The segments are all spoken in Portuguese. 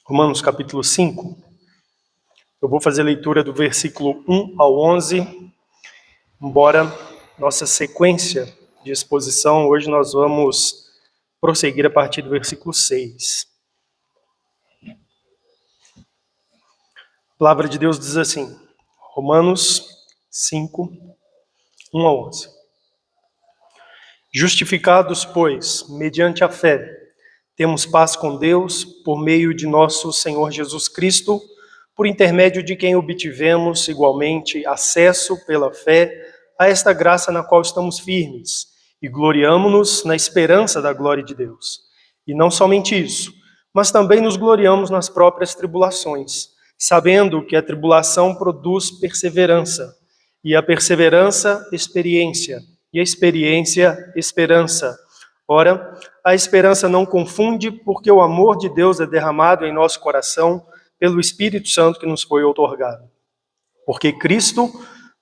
Romanos capítulo 5. Eu vou fazer a leitura do versículo 1 ao 11, embora nossa sequência de exposição, hoje nós vamos prosseguir a partir do versículo 6. A palavra de Deus diz assim, Romanos 5, 1 ao 11. Justificados, pois, mediante a fé, temos paz com Deus por meio de nosso Senhor Jesus Cristo, por intermédio de quem obtivemos igualmente acesso pela fé a esta graça na qual estamos firmes e gloriamo-nos na esperança da glória de Deus. E não somente isso, mas também nos gloriamos nas próprias tribulações, sabendo que a tribulação produz perseverança, e a perseverança, experiência, e a experiência, esperança. Ora, a esperança não confunde, porque o amor de Deus é derramado em nosso coração pelo Espírito Santo que nos foi outorgado. Porque Cristo,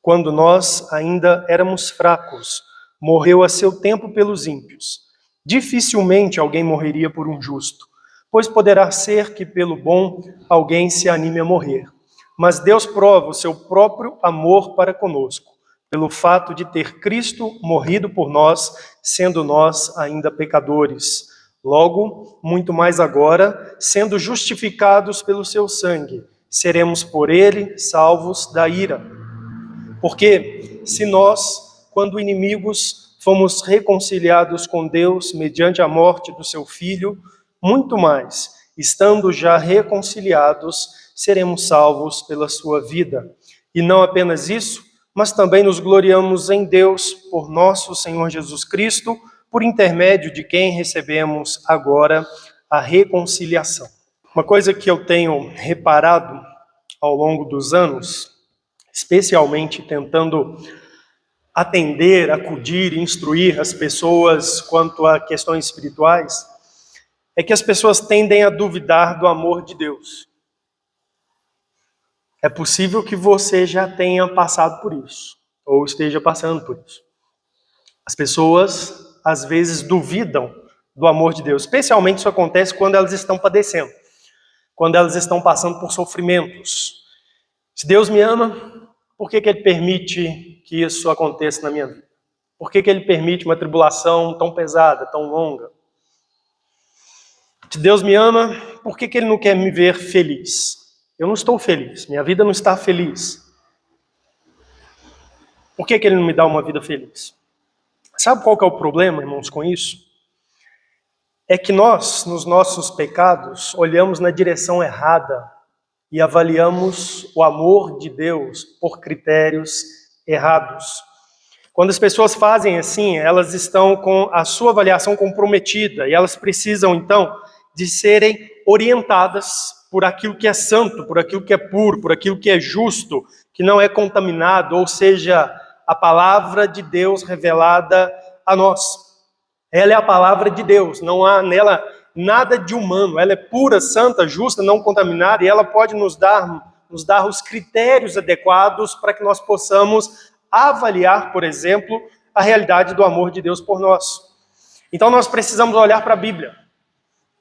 quando nós ainda éramos fracos, morreu a seu tempo pelos ímpios. Dificilmente alguém morreria por um justo, pois poderá ser que pelo bom alguém se anime a morrer. Mas Deus prova o seu próprio amor para conosco, pelo fato de ter Cristo morrido por nós, sendo nós ainda pecadores. Logo, muito mais agora, sendo justificados pelo seu sangue, seremos por ele salvos da ira. Porque se nós, quando inimigos, fomos reconciliados com Deus mediante a morte do seu Filho, muito mais, estando já reconciliados, seremos salvos pela sua vida. E não apenas isso, mas também nos gloriamos em Deus por nosso Senhor Jesus Cristo, por intermédio de quem recebemos agora a reconciliação. Uma coisa que eu tenho reparado ao longo dos anos, especialmente tentando atender, acudir e instruir as pessoas quanto a questões espirituais, é que as pessoas tendem a duvidar do amor de Deus. É possível que você já tenha passado por isso, ou esteja passando por isso. As pessoas, às vezes, duvidam do amor de Deus. Especialmente isso acontece quando elas estão padecendo, quando elas estão passando por sofrimentos. Se Deus me ama, por que Ele permite que isso aconteça na minha vida? Por que Ele permite uma tribulação tão pesada, tão longa? Se Deus me ama, por que Ele não quer me ver feliz? Eu não estou feliz, minha vida não está feliz. Por que Ele não me dá uma vida feliz? Sabe qual que é o problema, irmãos, com isso? É que nós, nos nossos pecados, olhamos na direção errada e avaliamos o amor de Deus por critérios errados. Quando as pessoas fazem assim, elas estão com a sua avaliação comprometida e elas precisam, então, de serem orientadas por aquilo que é santo, por aquilo que é puro, por aquilo que é justo, que não é contaminado, ou seja, a palavra de Deus revelada a nós. Ela é a palavra de Deus, não há nela nada de humano, ela é pura, santa, justa, não contaminada, e ela pode nos dar os critérios adequados para que nós possamos avaliar, por exemplo, a realidade do amor de Deus por nós. Então nós precisamos olhar para a Bíblia.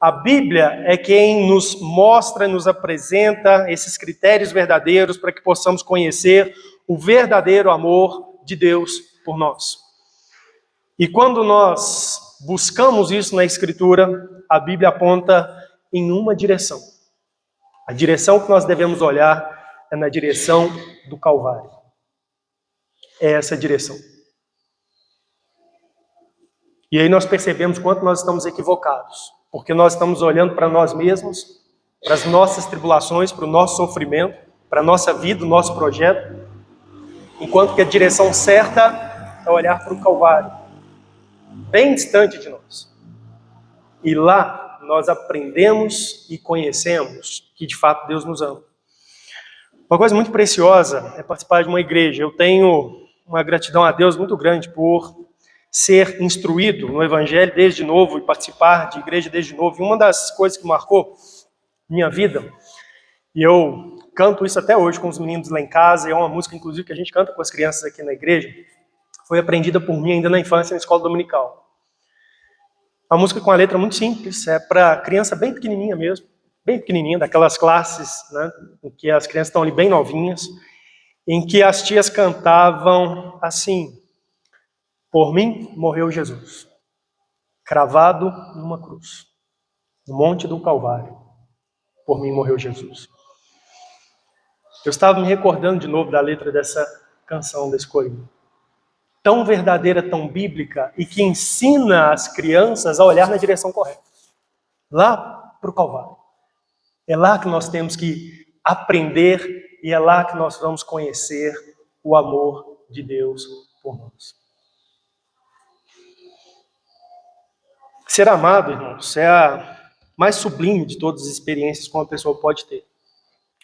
A Bíblia é quem nos mostra, nos apresenta esses critérios verdadeiros para que possamos conhecer o verdadeiro amor de Deus por nós. E quando nós buscamos isso na Escritura, a Bíblia aponta em uma direção. A direção que nós devemos olhar é na direção do Calvário. É essa direção. E aí nós percebemos quanto nós estamos equivocados. Porque nós estamos olhando para nós mesmos, para as nossas tribulações, para o nosso sofrimento, para a nossa vida, o nosso projeto, enquanto que a direção certa é olhar para o Calvário, bem distante de nós. E lá nós aprendemos e conhecemos que de fato Deus nos ama. Uma coisa muito preciosa é participar de uma igreja. Eu tenho uma gratidão a Deus muito grande por ser instruído no Evangelho desde novo e participar de igreja desde novo. E uma das coisas que marcou minha vida, e eu canto isso até hoje com os meninos lá em casa, e é uma música, inclusive, que a gente canta com as crianças aqui na igreja, foi aprendida por mim ainda na infância, na escola dominical. Uma música com uma letra muito simples, é para criança bem pequenininha mesmo. bem pequenininha, daquelas classes, né, em que as crianças estão ali bem novinhas, em que as tias cantavam assim: por mim morreu Jesus, cravado numa cruz, no Monte do Calvário, por mim morreu Jesus. Eu estava me recordando de novo da letra dessa canção, desse corinho. Tão verdadeira, tão bíblica, e que ensina as crianças a olhar na direção correta. Lá para o Calvário. É lá que nós temos que aprender e é lá que nós vamos conhecer o amor de Deus por nós. Ser amado, irmãos, é a mais sublime de todas as experiências que uma pessoa pode ter.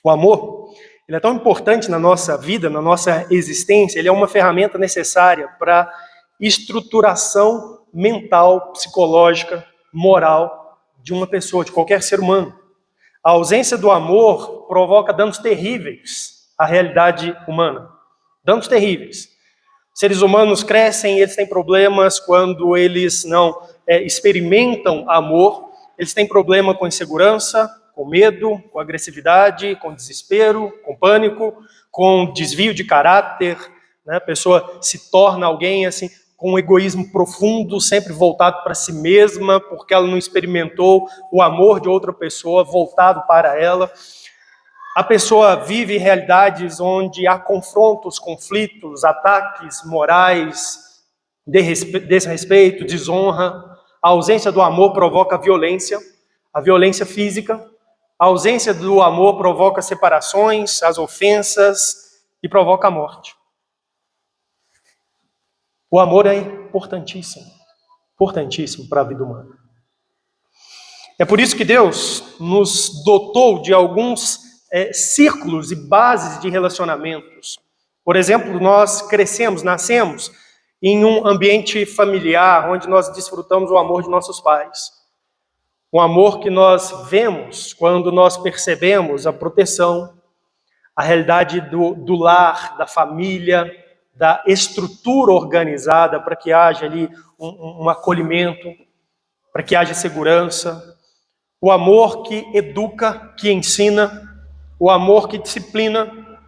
O amor, ele é tão importante na nossa vida, na nossa existência, ele é uma ferramenta necessária para estruturação mental, psicológica, moral de uma pessoa, de qualquer ser humano. A ausência do amor provoca danos terríveis à realidade humana. Danos terríveis. Seres humanos crescem e eles têm problemas quando eles não experimentam amor. Eles têm problema com insegurança, com medo, com agressividade, com desespero, com pânico, com desvio de caráter, né? A pessoa se torna alguém assim com um egoísmo profundo, sempre voltado para si mesma, porque ela não experimentou o amor de outra pessoa voltado para ela. A pessoa vive realidades onde há confrontos, conflitos, ataques morais, desrespeito, desonra. A ausência do amor provoca a violência física. A ausência do amor provoca separações, as ofensas e provoca a morte. O amor é importantíssimo para a vida humana. É por isso que Deus nos dotou de alguns círculos e bases de relacionamentos. Por exemplo, nós nascemos em um ambiente familiar, onde nós desfrutamos o amor de nossos pais. Um amor que nós vemos quando nós percebemos a proteção, a realidade do lar, da família, da estrutura organizada para que haja ali um acolhimento, para que haja segurança. O amor que educa, que ensina, o amor que disciplina,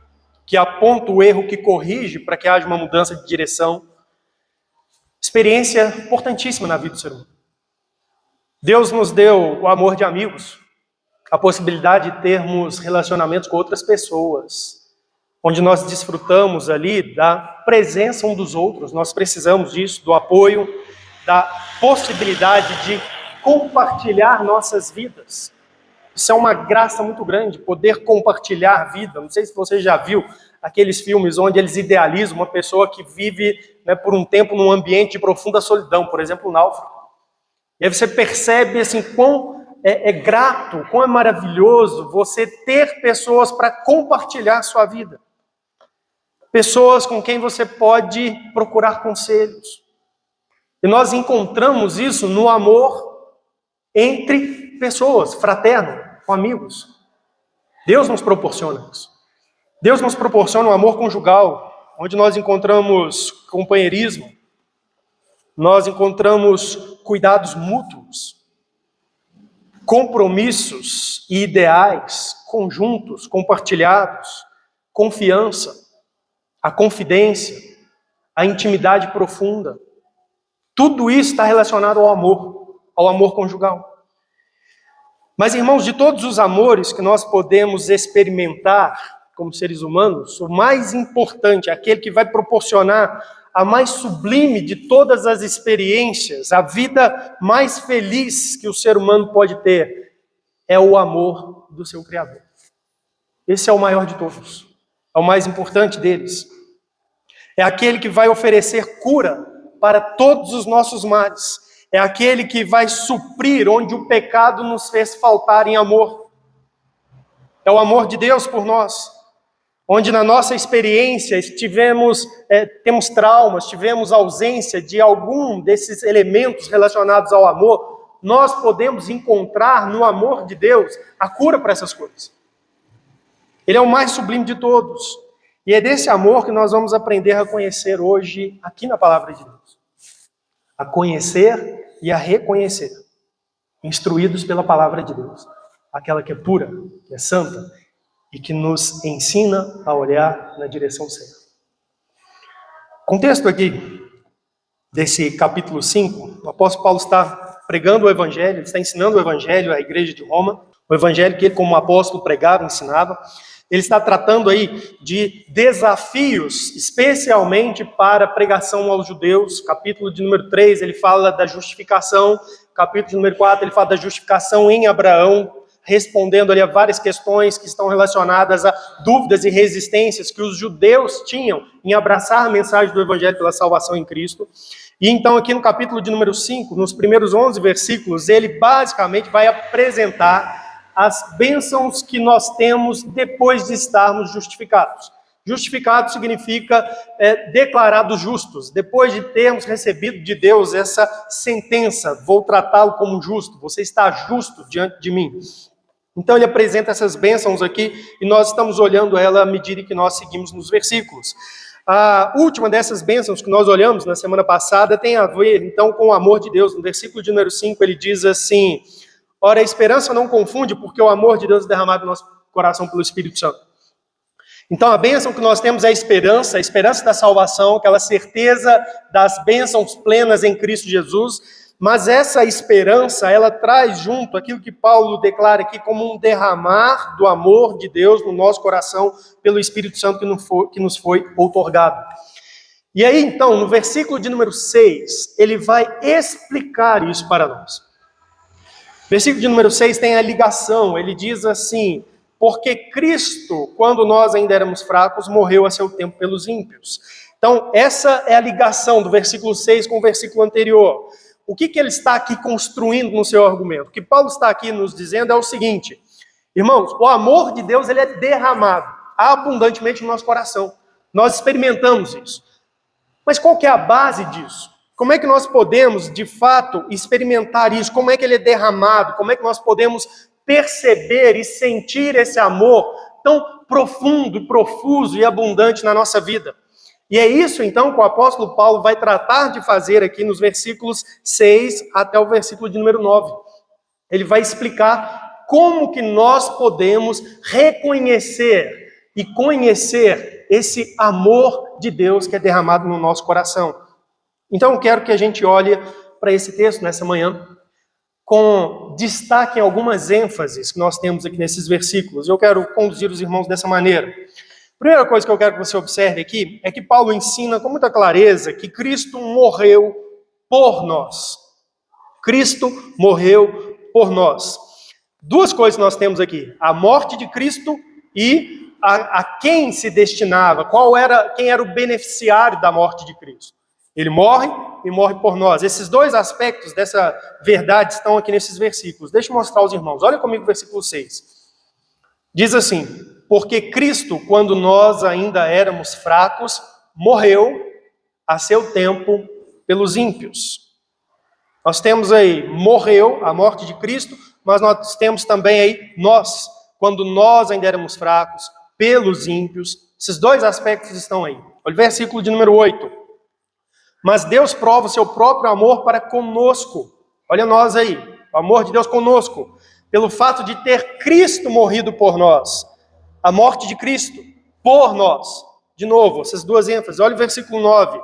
que aponta o erro, que corrige para que haja uma mudança de direção. Experiência importantíssima na vida do ser humano. Deus nos deu o amor de amigos, a possibilidade de termos relacionamentos com outras pessoas, onde nós desfrutamos ali da presença um dos outros. Nós precisamos disso, do apoio, da possibilidade de compartilhar nossas vidas. Isso é uma graça muito grande, poder compartilhar a vida. Não sei se você já viu aqueles filmes onde eles idealizam uma pessoa que vive, né, por um tempo num ambiente de profunda solidão, por exemplo, o náufrago. E aí você percebe assim, quão é grato, quão é maravilhoso você ter pessoas para compartilhar a sua vida. Pessoas com quem você pode procurar conselhos. E nós encontramos isso no amor entre pessoas, fraterno, com amigos. Deus nos proporciona isso. Deus nos proporciona um amor conjugal, onde nós encontramos companheirismo, nós encontramos cuidados mútuos, compromissos e ideais conjuntos, compartilhados, confiança, a confidência, a intimidade profunda. Tudo isso está relacionado ao amor conjugal. Mas, irmãos, de todos os amores que nós podemos experimentar como seres humanos, o mais importante, aquele que vai proporcionar a mais sublime de todas as experiências, a vida mais feliz que o ser humano pode ter, é o amor do seu Criador. Esse é o maior de todos, é o mais importante deles. É aquele que vai oferecer cura para todos os nossos males. É aquele que vai suprir onde o pecado nos fez faltar em amor. É o amor de Deus por nós. Onde na nossa experiência temos traumas, tivemos ausência de algum desses elementos relacionados ao amor, nós podemos encontrar no amor de Deus a cura para essas coisas. Ele é o mais sublime de todos. E é desse amor que nós vamos aprender a conhecer hoje aqui na Palavra de Deus. A conhecer e a reconhecer, instruídos pela Palavra de Deus. aquela que é pura, que é santa, e que nos ensina a olhar na direção certa. O contexto aqui desse capítulo 5, o apóstolo Paulo está pregando o evangelho, ele está ensinando o evangelho à igreja de Roma, o evangelho que ele como apóstolo pregava, ensinava. Ele está tratando aí de desafios, especialmente para a pregação aos judeus. Capítulo de número 3, ele fala da justificação. Capítulo de número 4, ele fala da justificação em Abraão, respondendo ali a várias questões que estão relacionadas a dúvidas e resistências que os judeus tinham em abraçar a mensagem do evangelho pela salvação em Cristo. E então aqui no capítulo de número 5, nos primeiros 11 versículos, ele basicamente vai apresentar as bênçãos que nós temos depois de estarmos justificados. Justificado significa declarados justos. Depois de termos recebido de Deus essa sentença, vou tratá-lo como justo, você está justo diante de mim. Então ele apresenta essas bênçãos aqui e nós estamos olhando ela à medida que nós seguimos nos versículos. A última dessas bênçãos que nós olhamos na semana passada tem a ver então com o amor de Deus. No versículo de número 5 ele diz assim: ora, a esperança não confunde, porque o amor de Deus é derramado no nosso coração pelo Espírito Santo. Então, a bênção que nós temos é a esperança da salvação, aquela certeza das bênçãos plenas em Cristo Jesus. Mas essa esperança, ela traz junto aquilo que Paulo declara aqui como um derramar do amor de Deus no nosso coração pelo Espírito Santo que nos foi outorgado. E aí, então, no versículo de número 6, ele vai explicar isso para nós. Versículo de número 6 tem a ligação, ele diz assim: porque Cristo, quando nós ainda éramos fracos, morreu a seu tempo pelos ímpios. Então, essa é a ligação do versículo 6 com o versículo anterior. O que ele está aqui construindo no seu argumento? O que Paulo está aqui nos dizendo é o seguinte: irmãos, o amor de Deus ele é derramado abundantemente no nosso coração. Nós experimentamos isso. Mas qual que é a base disso? Como é que nós podemos, de fato, experimentar isso? Como é que ele é derramado? Como é que nós podemos perceber e sentir esse amor tão profundo, profuso e abundante na nossa vida? E é isso, então, que o apóstolo Paulo vai tratar de fazer aqui nos versículos 6 até o versículo de número 9. Ele vai explicar como que nós podemos reconhecer e conhecer esse amor de Deus que é derramado no nosso coração. Então, eu quero que a gente olhe para esse texto nessa manhã, com destaque em algumas ênfases que nós temos aqui nesses versículos. Eu quero conduzir os irmãos dessa maneira. A primeira coisa que eu quero que você observe aqui é que Paulo ensina com muita clareza que Cristo morreu por nós. Cristo morreu por nós. Duas coisas nós temos aqui: a morte de Cristo e a quem se destinava, quem era o beneficiário da morte de Cristo. Ele morre e morre por nós. Esses dois aspectos dessa verdade estão aqui nesses versículos. Deixa eu mostrar aos irmãos. Olha comigo o versículo 6. Diz assim: porque Cristo, quando nós ainda éramos fracos, morreu a seu tempo pelos ímpios. Nós temos aí, morreu, a morte de Cristo, mas nós temos também aí, quando nós ainda éramos fracos, pelos ímpios. Esses dois aspectos estão aí. Olha o versículo de número 8. Mas Deus prova o seu próprio amor para conosco. Olha nós aí, o amor de Deus conosco, pelo fato de ter Cristo morrido por nós. A morte de Cristo por nós. De novo, essas duas ênfases. Olha o versículo 9.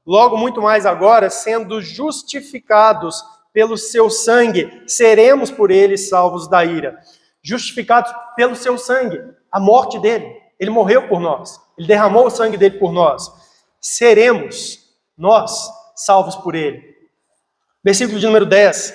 Logo, muito mais agora, sendo justificados pelo seu sangue, seremos por ele salvos da ira. Justificados pelo seu sangue, a morte dele. Ele morreu por nós. Ele derramou o sangue dele por nós. Seremos nós salvos por ele. Versículo de número 10.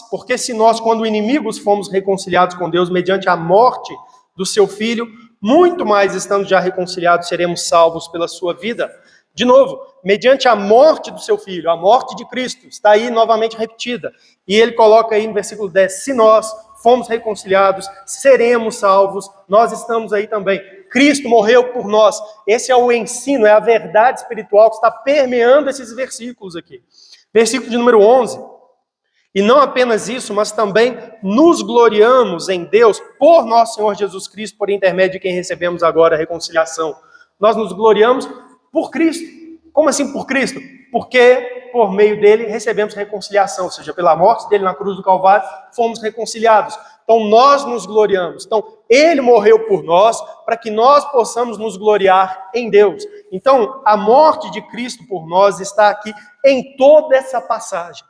Porque se nós, quando inimigos, fomos reconciliados com Deus mediante a morte do seu Filho, muito mais estando já reconciliados, seremos salvos pela sua vida. De novo, mediante a morte do seu Filho, a morte de Cristo, está aí novamente repetida. E ele coloca aí no versículo 10, se nós fomos reconciliados, seremos salvos, nós estamos aí também. Cristo morreu por nós. Esse é o ensino, é a verdade espiritual que está permeando esses versículos aqui. Versículo de número 11. E não apenas isso, mas também nos gloriamos em Deus por nosso Senhor Jesus Cristo, por intermédio de quem recebemos agora a reconciliação. Nós nos gloriamos por Cristo. Como assim por Cristo? porque por meio dele recebemos reconciliação, ou seja, pela morte dele na cruz do Calvário, fomos reconciliados. Então nós nos gloriamos. Então ele morreu por nós para que nós possamos nos gloriar em Deus. Então a morte de Cristo por nós está aqui em toda essa passagem.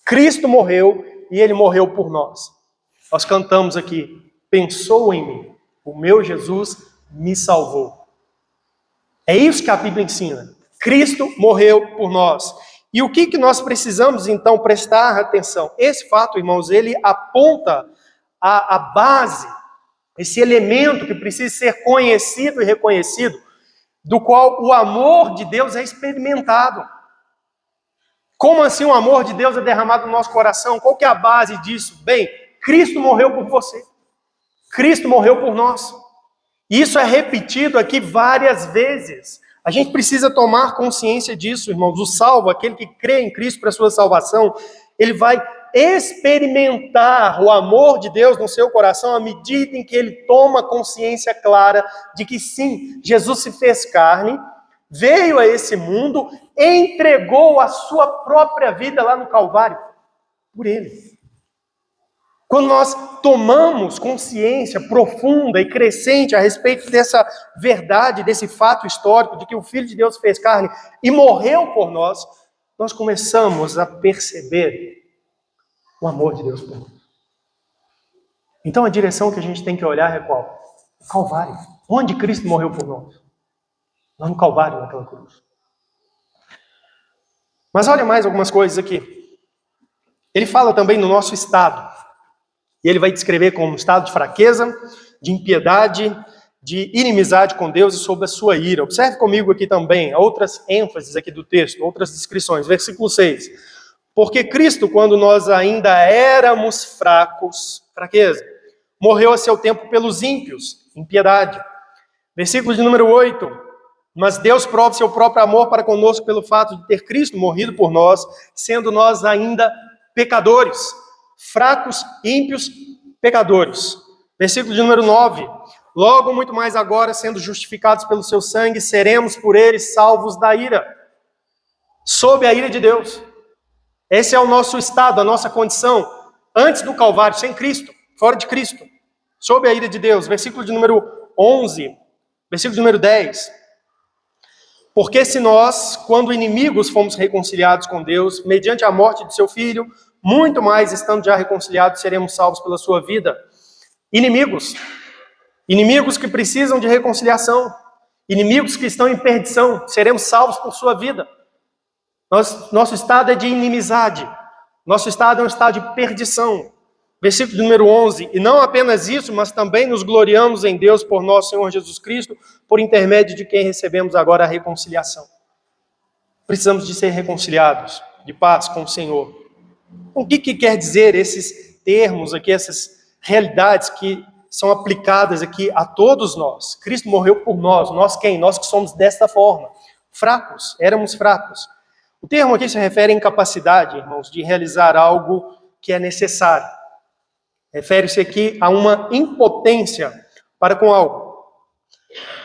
Cristo morreu e ele morreu por nós. Nós cantamos aqui, pensou em mim, o meu Jesus me salvou. É isso que a Bíblia ensina. Cristo morreu por nós. E o que nós precisamos, então, prestar atenção? Esse fato, irmãos, ele aponta a base, esse elemento que precisa ser conhecido e reconhecido, do qual o amor de Deus é experimentado. Como assim o amor de Deus é derramado no nosso coração? Qual que é a base disso? Bem, Cristo morreu por você. Cristo morreu por nós. Isso é repetido aqui várias vezes. A gente precisa tomar consciência disso, irmãos. O salvo, aquele que crê em Cristo para a sua salvação, ele vai experimentar o amor de Deus no seu coração à medida em que ele toma consciência clara de que sim, Jesus se fez carne, veio a esse mundo, entregou a sua própria vida lá no Calvário por ele. Quando nós tomamos consciência profunda e crescente a respeito dessa verdade, desse fato histórico de que o Filho de Deus fez carne e morreu por nós, nós começamos a perceber o amor de Deus por nós. Então a direção que a gente tem que olhar é qual? O Calvário. Onde Cristo morreu por nós? Lá no Calvário, naquela cruz. Mas olha mais algumas coisas aqui. Ele fala também no nosso estado. E ele vai descrever como um estado de fraqueza, de impiedade, de inimizade com Deus e sob a sua ira. Observe comigo aqui também outras ênfases aqui do texto, outras descrições. Versículo 6. Porque Cristo, quando nós ainda éramos fracos, fraqueza, morreu a seu tempo pelos ímpios, impiedade. Versículo de número 8. Mas Deus prova seu próprio amor para conosco pelo fato de ter Cristo morrido por nós, sendo nós ainda pecadores. Fracos, ímpios, pecadores. Versículo de número 9. Logo, muito mais agora, sendo justificados pelo seu sangue, seremos por ele salvos da ira. Sob a ira de Deus. Esse é o nosso estado, a nossa condição, antes do Calvário, sem Cristo, fora de Cristo. Sob a ira de Deus. Versículo de número 11. Versículo de número 10. Porque se nós, quando inimigos, fomos reconciliados com Deus, mediante a morte de seu Filho, muito mais, estando já reconciliados, seremos salvos pela sua vida. Inimigos. Inimigos que precisam de reconciliação. Inimigos que estão em perdição. Seremos salvos por sua vida. Nosso estado é de inimizade. Nosso estado é um estado de perdição. Versículo número 11. E não apenas isso, mas também nos gloriamos em Deus por nosso Senhor Jesus Cristo, por intermédio de quem recebemos agora a reconciliação. Precisamos de ser reconciliados, de paz com o Senhor. O que quer dizer esses termos aqui, essas realidades que são aplicadas aqui a todos nós? Cristo morreu por nós. Nós quem? Nós que somos desta forma. Fracos, éramos fracos. O termo aqui se refere à incapacidade, irmãos, de realizar algo que é necessário. Refere-se aqui a uma impotência para com algo.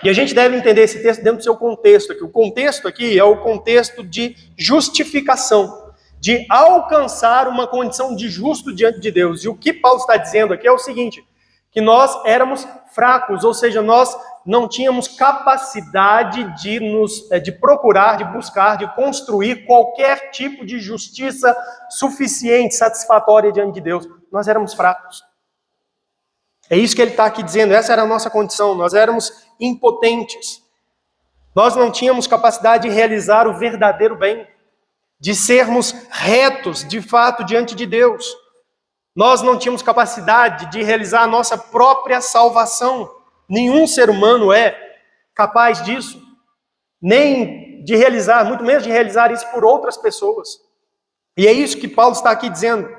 E a gente deve entender esse texto dentro do seu contexto aqui. O contexto aqui é o contexto de justificação, de alcançar uma condição de justo diante de Deus. E o que Paulo está dizendo aqui é o seguinte, que nós éramos fracos, ou seja, nós não tínhamos capacidade de procurar, de buscar, de construir qualquer tipo de justiça suficiente, satisfatória diante de Deus. Nós éramos fracos. É isso que ele está aqui dizendo, essa era a nossa condição, nós éramos impotentes. Nós não tínhamos capacidade de realizar o verdadeiro bem, de sermos retos, de fato, diante de Deus. Nós não tínhamos capacidade de realizar a nossa própria salvação. Nenhum ser humano é capaz disso, nem de realizar, muito menos de realizar isso por outras pessoas. E é isso que Paulo está aqui dizendo.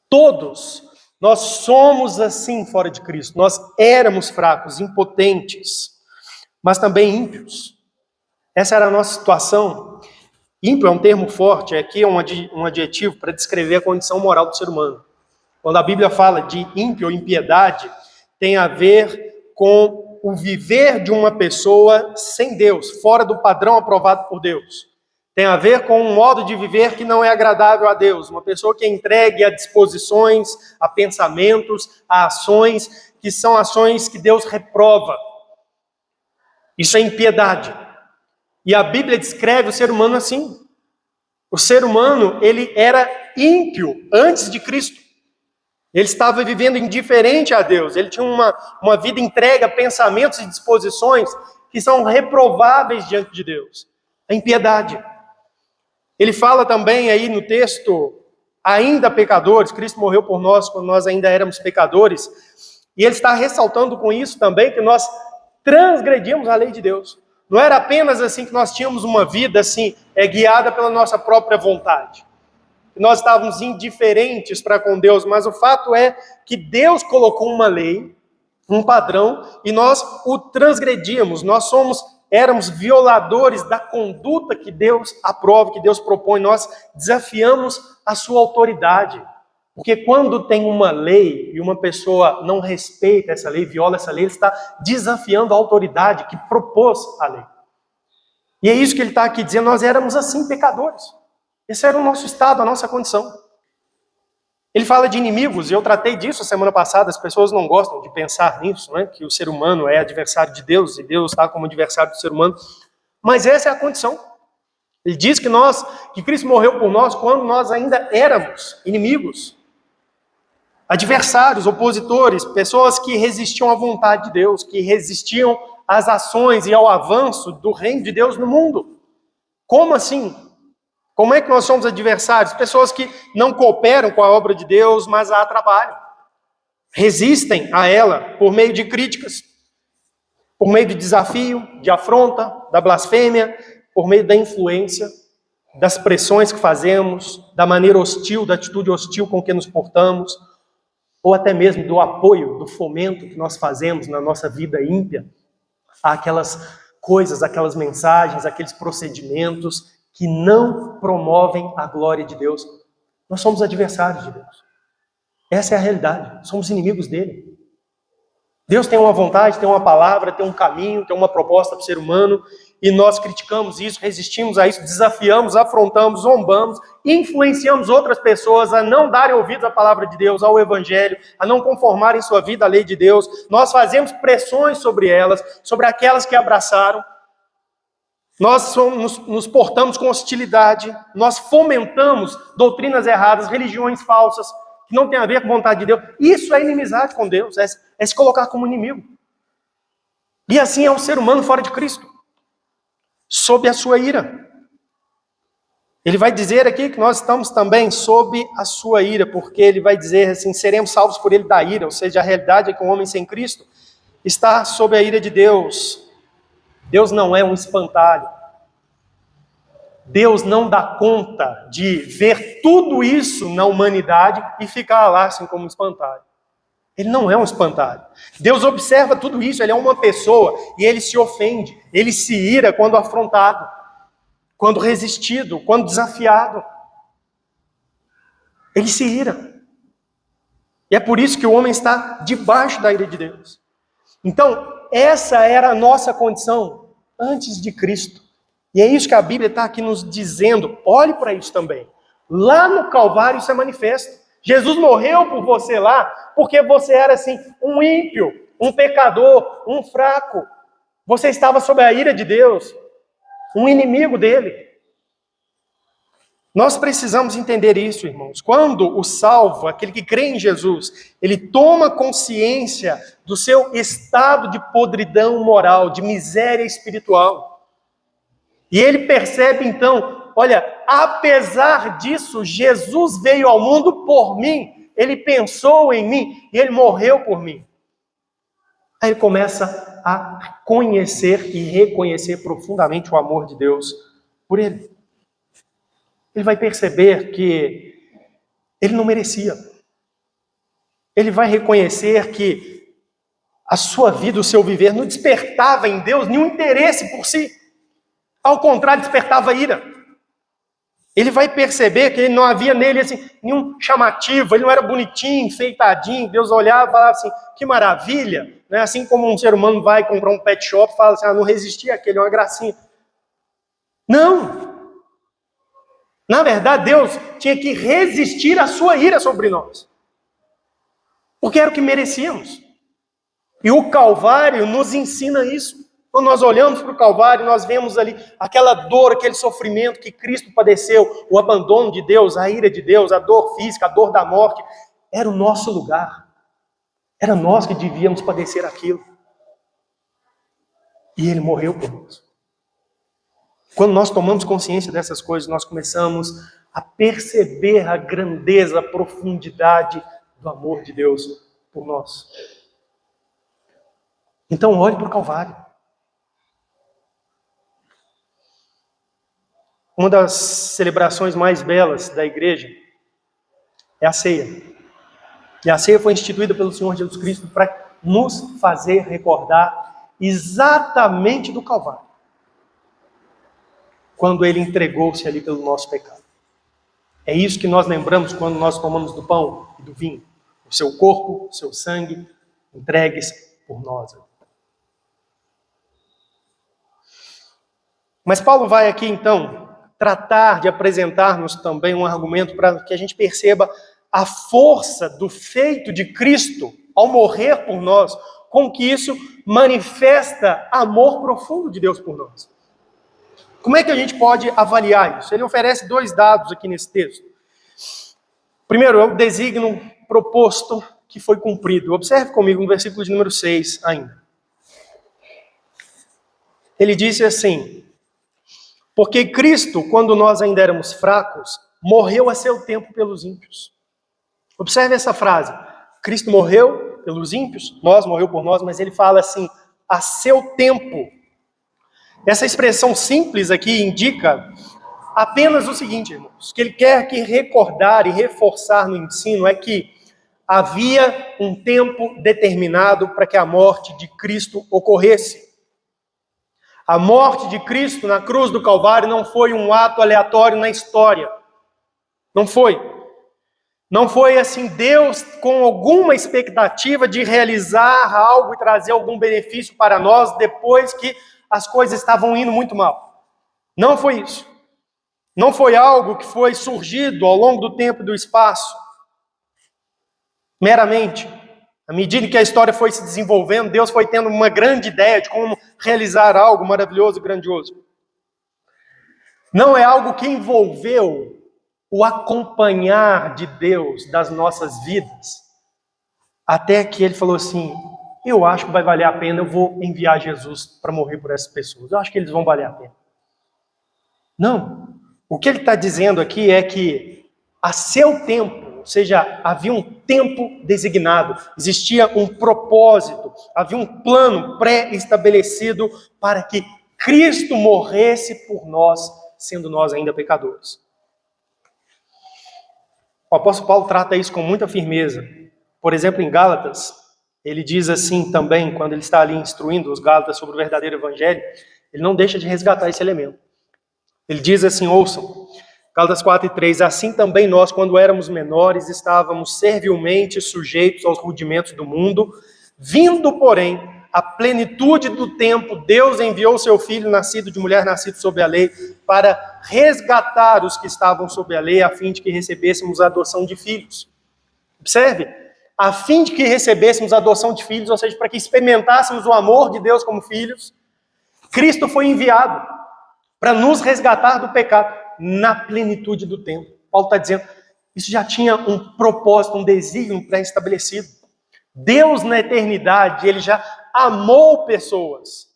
Todos nós somos assim fora de Cristo. Nós éramos fracos, impotentes, mas também ímpios. Essa era a nossa situação. Ímpio é um termo forte, aqui é um adjetivo para descrever a condição moral do ser humano. Quando a Bíblia fala de ímpio ou impiedade, tem a ver com o viver de uma pessoa sem Deus, fora do padrão aprovado por Deus. Tem a ver com um modo de viver que não é agradável a Deus. Uma pessoa que é entregue a disposições, a pensamentos, a ações, que são ações que Deus reprova. Isso é impiedade. E a Bíblia descreve o ser humano assim. O ser humano, ele era ímpio antes de Cristo. Ele estava vivendo indiferente a Deus. Ele tinha uma vida entregue a pensamentos e disposições que são reprováveis diante de Deus. A impiedade. Ele fala também aí no texto, ainda pecadores, Cristo morreu por nós quando nós ainda éramos pecadores. E ele está ressaltando com isso também que nós transgredimos a lei de Deus. Não era apenas assim que nós tínhamos uma vida assim, guiada pela nossa própria vontade. Nós estávamos indiferentes para com Deus, mas o fato é que Deus colocou uma lei, um padrão, e nós o transgredíamos. Nós éramos violadores da conduta que Deus aprova, que Deus propõe. Nós desafiamos a sua autoridade. Porque quando tem uma lei e uma pessoa não respeita essa lei, viola essa lei, ele está desafiando a autoridade que propôs a lei. E é isso que ele está aqui dizendo, nós éramos assim pecadores. Esse era o nosso estado, a nossa condição. Ele fala de inimigos, e eu tratei disso a semana passada, as pessoas não gostam de pensar nisso, né? Que o ser humano é adversário de Deus, e Deus está como adversário do ser humano. Mas essa é a condição. Ele diz que Cristo morreu por nós quando nós ainda éramos inimigos. Adversários, opositores, pessoas que resistiam à vontade de Deus, que resistiam às ações e ao avanço do reino de Deus no mundo. Como assim? Como é que nós somos adversários? Pessoas que não cooperam com a obra de Deus, mas a atrapalham. Resistem a ela por meio de críticas, por meio de desafio, de afronta, da blasfêmia, por meio da influência, das pressões que fazemos, da maneira hostil, da atitude hostil com que nos portamos, ou até mesmo do apoio, do fomento que nós fazemos na nossa vida ímpia, àquelas coisas, aquelas mensagens, aqueles procedimentos que não promovem a glória de Deus. Nós somos adversários de Deus. Essa é a realidade. Somos inimigos dele. Deus tem uma vontade, tem uma palavra, tem um caminho, tem uma proposta para o ser humano, e nós criticamos isso, resistimos a isso, desafiamos, afrontamos, zombamos, influenciamos outras pessoas a não darem ouvidos à palavra de Deus, ao Evangelho, a não conformarem sua vida à lei de Deus. Nós fazemos pressões sobre elas, sobre aquelas que abraçaram. Nós nos portamos com hostilidade, nós fomentamos doutrinas erradas, religiões falsas, que não tem a ver com a vontade de Deus. Isso é inimizade com Deus, é se colocar como inimigo. E assim é o ser humano fora de Cristo, sob a sua ira. Ele vai dizer aqui que nós estamos também sob a sua ira, porque ele vai dizer assim, seremos salvos por ele da ira, ou seja, a realidade é que um homem sem Cristo está sob a ira de Deus. Deus não é um espantalho. Deus não dá conta de ver tudo isso na humanidade e ficar lá assim como um espantalho. Ele não é um espantalho. Deus observa tudo isso, ele é uma pessoa e ele se ofende, ele se ira quando afrontado, quando resistido, quando desafiado. Ele se ira. E é por isso que o homem está debaixo da ira de Deus. Então, essa era a nossa condição antes de Cristo. E é isso que a Bíblia está aqui nos dizendo. Olhe para isso também. Lá no Calvário isso é manifesto. Jesus morreu por você lá, porque você era assim, um ímpio, um pecador, um fraco. Você estava sob a ira de Deus, um inimigo dele. Nós precisamos entender isso, irmãos. Quando o salvo, aquele que crê em Jesus, ele toma consciência do seu estado de podridão moral, de miséria espiritual. E ele percebe então, olha, apesar disso, Jesus veio ao mundo por mim. Ele pensou em mim e ele morreu por mim. Aí ele começa a conhecer e reconhecer profundamente o amor de Deus por ele. Ele vai perceber que ele não merecia. Ele vai reconhecer que a sua vida, o seu viver, não despertava em Deus nenhum interesse por si. Ao contrário, despertava ira. Ele vai perceber que não havia nele assim, nenhum chamativo, ele não era bonitinho, enfeitadinho. Deus olhava e falava assim, que maravilha. Né? Assim como um ser humano vai comprar um pet shop e fala assim, não resisti àquele, é uma gracinha. Não! Na verdade, Deus tinha que resistir à sua ira sobre nós, porque era o que merecíamos. E o Calvário nos ensina isso. Quando nós olhamos para o Calvário, nós vemos ali aquela dor, aquele sofrimento que Cristo padeceu, o abandono de Deus, a ira de Deus, a dor física, a dor da morte. Era o nosso lugar. Era nós que devíamos padecer aquilo. E Ele morreu por nós. Quando nós tomamos consciência dessas coisas, nós começamos a perceber a grandeza, a profundidade do amor de Deus por nós. Então olhe para o Calvário. Uma das celebrações mais belas da igreja é a ceia. E a ceia foi instituída pelo Senhor Jesus Cristo para nos fazer recordar exatamente do Calvário, quando Ele entregou-se ali pelo nosso pecado. É isso que nós lembramos quando nós tomamos do pão e do vinho. O seu corpo, o seu sangue, entregues por nós. Mas Paulo vai aqui então tratar de apresentar-nos também um argumento para que a gente perceba a força do feito de Cristo ao morrer por nós, com que isso manifesta amor profundo de Deus por nós. Como é que a gente pode avaliar isso? Ele oferece 2 dados aqui nesse texto. Primeiro, é o desígnio proposto que foi cumprido. Observe comigo no versículo de número 6 ainda. Ele disse assim: porque Cristo, quando nós ainda éramos fracos, morreu a seu tempo pelos ímpios. Observe essa frase. Cristo morreu pelos ímpios, morreu por nós, mas ele fala assim, a seu tempo. Essa expressão simples aqui indica apenas o seguinte, irmãos, que ele quer que recordar e reforçar no ensino é que havia um tempo determinado para que a morte de Cristo ocorresse. A morte de Cristo na cruz do Calvário não foi um ato aleatório na história. Não foi. Não foi assim Deus com alguma expectativa de realizar algo e trazer algum benefício para nós depois que as coisas estavam indo muito mal. Não foi isso. Não foi algo que foi surgido ao longo do tempo e do espaço. Meramente. À medida que a história foi se desenvolvendo, Deus foi tendo uma grande ideia de como realizar algo maravilhoso e grandioso. Não é algo que envolveu o acompanhar de Deus das nossas vidas, até que Ele falou assim, eu acho que vai valer a pena, eu vou enviar Jesus para morrer por essas pessoas. Eu acho que eles vão valer a pena. Não. O que Ele está dizendo aqui é que a seu tempo, ou seja, havia um tempo designado, existia um propósito, havia um plano pré-estabelecido para que Cristo morresse por nós, sendo nós ainda pecadores. O apóstolo Paulo trata isso com muita firmeza. Por exemplo, em Gálatas, ele diz assim também, quando ele está ali instruindo os Gálatas sobre o verdadeiro evangelho, ele não deixa de resgatar esse elemento. Ele diz assim, ouçam, Gálatas 4:3, assim também nós, quando éramos menores, estávamos servilmente sujeitos aos rudimentos do mundo, vindo, porém, a plenitude do tempo, Deus enviou seu Filho, nascido de mulher, nascido sob a lei, para resgatar os que estavam sob a lei, a fim de que recebêssemos a adoção de filhos. Observe, a fim de que recebêssemos a adoção de filhos, ou seja, para que experimentássemos o amor de Deus como filhos, Cristo foi enviado para nos resgatar do pecado na plenitude do tempo. Paulo está dizendo, isso já tinha um propósito, um desígnio pré-estabelecido. Deus na eternidade, Ele já amou pessoas.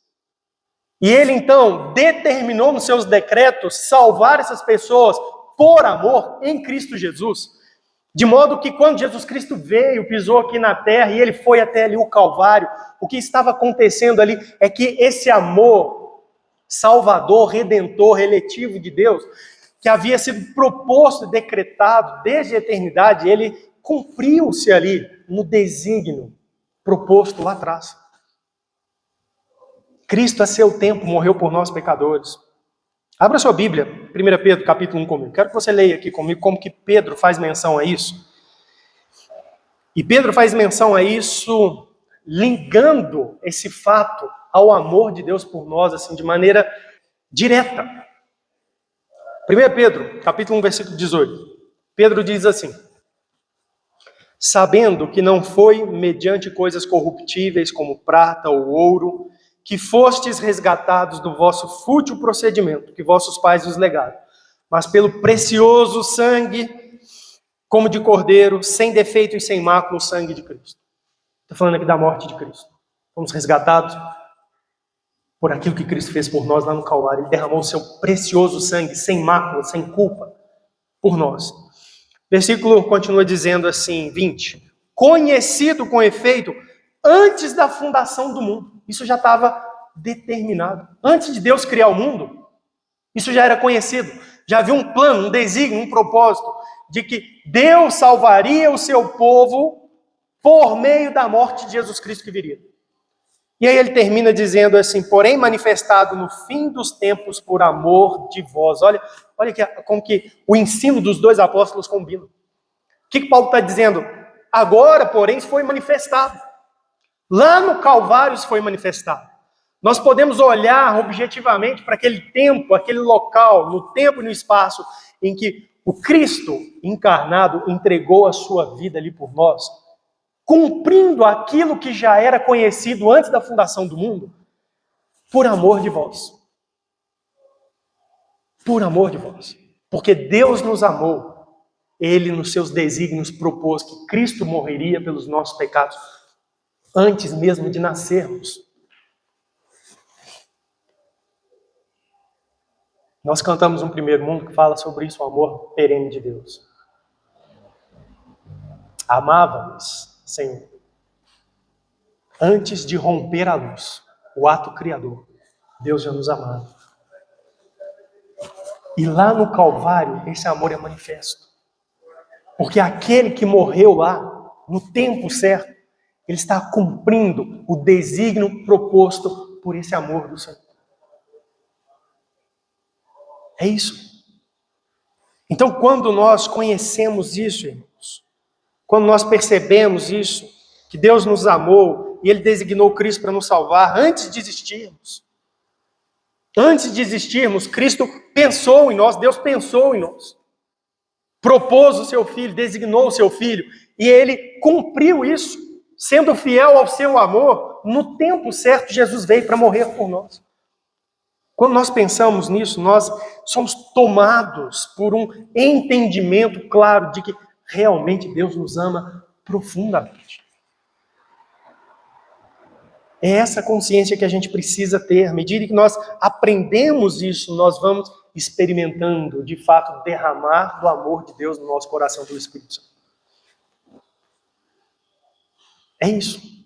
E Ele então determinou nos seus decretos salvar essas pessoas por amor em Cristo Jesus. De modo que quando Jesus Cristo veio, pisou aqui na terra e Ele foi até ali o Calvário, o que estava acontecendo ali é que esse amor salvador, redentor, eletivo de Deus, que havia sido proposto e decretado desde a eternidade, ele cumpriu-se ali no desígnio proposto lá atrás. Cristo, a seu tempo, morreu por nós pecadores. Abra sua Bíblia, 1 Pedro, capítulo 1 comigo. Quero que você leia aqui comigo como que Pedro faz menção a isso. E Pedro faz menção a isso ligando esse fato ao amor de Deus por nós, assim, de maneira direta. 1 Pedro, capítulo 1, versículo 18. Pedro diz assim: sabendo que não foi mediante coisas corruptíveis como prata ou ouro, que fostes resgatados do vosso fútil procedimento, que vossos pais vos legaram, mas pelo precioso sangue, como de cordeiro, sem defeito e sem mácula, o sangue de Cristo. Estou falando aqui da morte de Cristo. Fomos resgatados por aquilo que Cristo fez por nós lá no Calvário. Ele derramou o seu precioso sangue, sem mácula, sem culpa, por nós. Versículo continua dizendo assim, 20. Conhecido com efeito antes da fundação do mundo. Isso já estava determinado. Antes de Deus criar o mundo, isso já era conhecido. Já havia um plano, um desígnio, um propósito de que Deus salvaria o seu povo por meio da morte de Jesus Cristo que viria. E aí ele termina dizendo assim: porém manifestado no fim dos tempos por amor de vós. Olha como que o ensino dos dois apóstolos combina. O que Paulo está dizendo? Agora, porém, isso foi manifestado. Lá no Calvário isso foi manifestado. Nós podemos olhar objetivamente para aquele tempo, aquele local, no tempo e no espaço, em que o Cristo encarnado entregou a sua vida ali por nós, cumprindo aquilo que já era conhecido antes da fundação do mundo, por amor de vós. Por amor de vós. Porque Deus nos amou. Ele, nos seus desígnios, propôs que Cristo morreria pelos nossos pecados antes mesmo de nascermos. Nós cantamos um primeiro mundo que fala sobre isso, o amor perene de Deus. Amava-nos, Senhor, antes de romper a luz, o ato criador. Deus já nos amava. E lá no Calvário, esse amor é manifesto. Porque aquele que morreu lá, no tempo certo, ele está cumprindo o desígnio proposto por esse amor do Senhor. É isso. Então, quando nós conhecemos isso, irmãos, quando nós percebemos isso, que Deus nos amou e Ele designou Cristo para nos salvar, antes de existirmos, Cristo pensou em nós, Deus pensou em nós. Propôs o seu Filho, designou o seu Filho, e Ele cumpriu isso, sendo fiel ao seu amor. No tempo certo, Jesus veio para morrer por nós. Quando nós pensamos nisso, nós somos tomados por um entendimento claro de que realmente Deus nos ama profundamente. É essa consciência que a gente precisa ter. À medida que nós aprendemos isso, nós vamos experimentando, de fato, derramar do amor de Deus no nosso coração pelo Espírito Santo. É isso.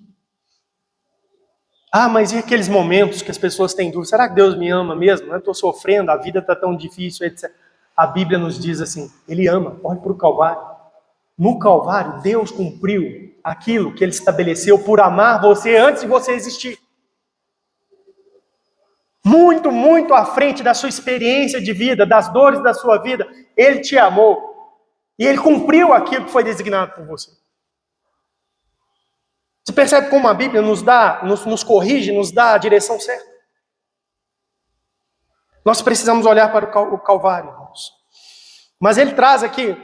Ah, mas e aqueles momentos que as pessoas têm dúvida? Será que Deus me ama mesmo? Eu estou sofrendo, a vida está tão difícil, etc. A Bíblia nos diz assim, Ele ama. Olhe para o Calvário. No Calvário, Deus cumpriu aquilo que Ele estabeleceu por amar você antes de você existir. Muito, muito à frente da sua experiência de vida, das dores da sua vida, Ele te amou. E Ele cumpriu aquilo que foi designado por você. Você percebe como a Bíblia nos corrige, nos dá a direção certa? Nós precisamos olhar para o Calvário, irmãos. Mas ele traz aqui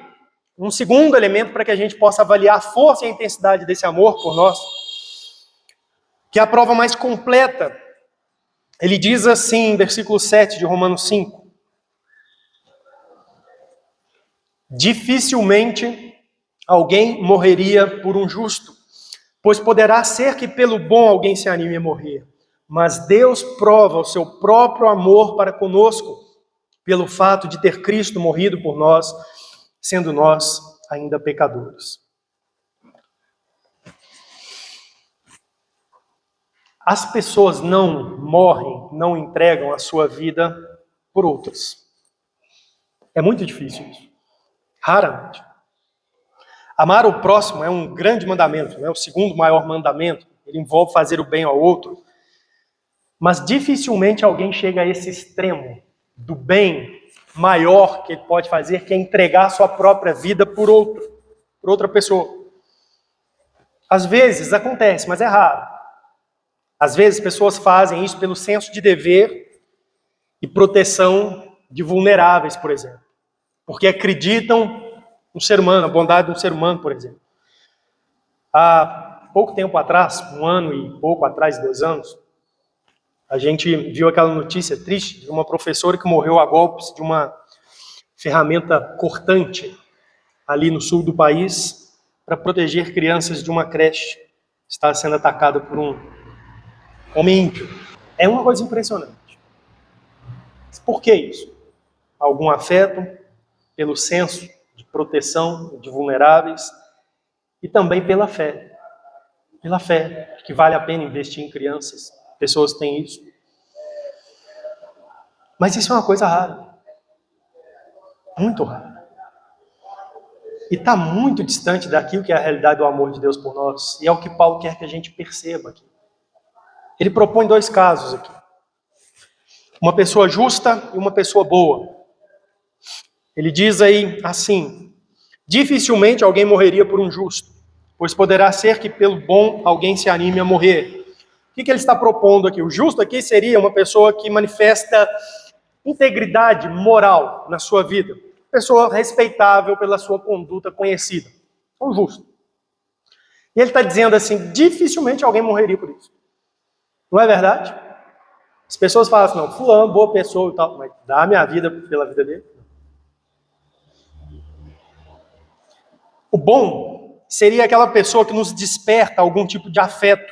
um segundo elemento para que a gente possa avaliar a força e a intensidade desse amor por nós, que é a prova mais completa. Ele diz assim, versículo 7 de Romanos 5. Dificilmente alguém morreria por um justo, pois poderá ser que pelo bom alguém se anime a morrer. Mas Deus prova o seu próprio amor para conosco, pelo fato de ter Cristo morrido por nós, sendo nós ainda pecadores. As pessoas não morrem, não entregam a sua vida por outras. É muito difícil isso. Raramente. Amar o próximo é um grande mandamento, né? O segundo maior mandamento. Ele envolve fazer o bem ao outro. Mas dificilmente alguém chega a esse extremo do bem maior que ele pode fazer, que é entregar a sua própria vida por outra pessoa. Às vezes acontece, mas é raro. Às vezes pessoas fazem isso pelo senso de dever e proteção de vulneráveis, por exemplo, porque acreditam no ser humano, na bondade do ser humano, por exemplo. Há pouco tempo atrás, 1 ano e pouco atrás, 2 anos, a gente viu aquela notícia triste de uma professora que morreu a golpes de uma ferramenta cortante ali no sul do país para proteger crianças de uma creche que está sendo atacada por um homem ímpio. É uma coisa impressionante. Mas por que isso? Algum afeto pelo senso de proteção de vulneráveis e também pela fé. Pela fé, que vale a pena investir em crianças. Pessoas têm isso. Mas isso é uma coisa rara. Muito rara. E está muito distante daquilo que é a realidade do amor de Deus por nós. E é o que Paulo quer que a gente perceba aqui. Ele propõe 2 casos aqui. Uma pessoa justa e uma pessoa boa. Ele diz aí assim: dificilmente alguém morreria por um justo, pois poderá ser que pelo bom alguém se anime a morrer. O que ele está propondo aqui? O justo aqui seria uma pessoa que manifesta integridade moral na sua vida. Pessoa respeitável pela sua conduta conhecida. É um justo. E ele está dizendo assim, dificilmente alguém morreria por isso. Não é verdade? As pessoas falam assim, não, fulano, boa pessoa e tal, mas dá a minha vida pela vida dele. O bom seria aquela pessoa que nos desperta algum tipo de afeto,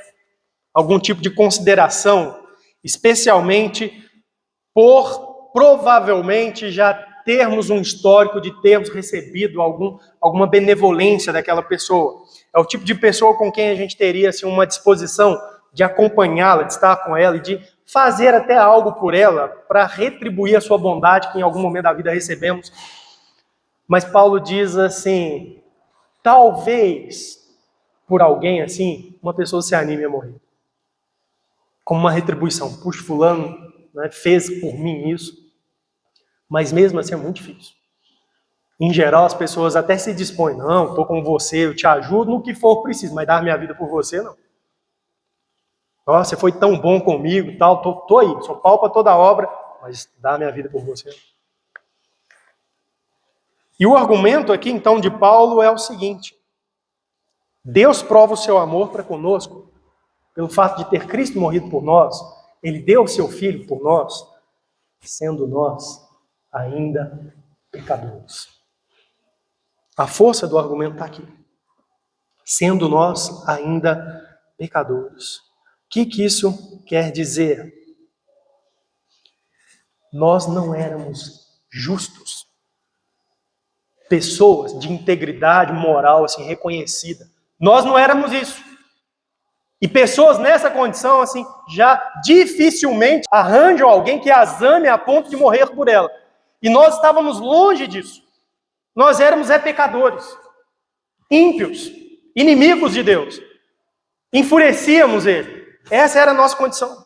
algum tipo de consideração, especialmente por provavelmente já termos um histórico de termos recebido alguma benevolência daquela pessoa. É o tipo de pessoa com quem a gente teria assim, uma disposição de acompanhá-la, de estar com ela e de fazer até algo por ela para retribuir a sua bondade que em algum momento da vida recebemos. Mas Paulo diz assim, talvez por alguém assim, uma pessoa se anime a morrer. Como uma retribuição. Puxa, fulano, né, fez por mim isso. Mas mesmo assim é muito difícil. Em geral, as pessoas até se dispõem. Não, estou com você, eu te ajudo no que for preciso, mas dar minha vida por você, não. Nossa, você foi tão bom comigo e tal, tô aí, sou pau para toda obra, mas dar minha vida por você. E o argumento aqui, então, de Paulo é o seguinte. Deus prova o seu amor para conosco pelo fato de ter Cristo morrido por nós. Ele deu o seu Filho por nós, sendo nós ainda pecadores. A força do argumento está aqui. Sendo nós ainda pecadores. O que isso quer dizer? Nós não éramos justos. Pessoas de integridade moral assim reconhecida. Nós não éramos isso. E pessoas nessa condição assim já dificilmente arranjam alguém que as ame a ponto de morrer por ela. E nós estávamos longe disso. Nós éramos pecadores, ímpios, inimigos de Deus. Enfurecíamos ele. Essa era a nossa condição.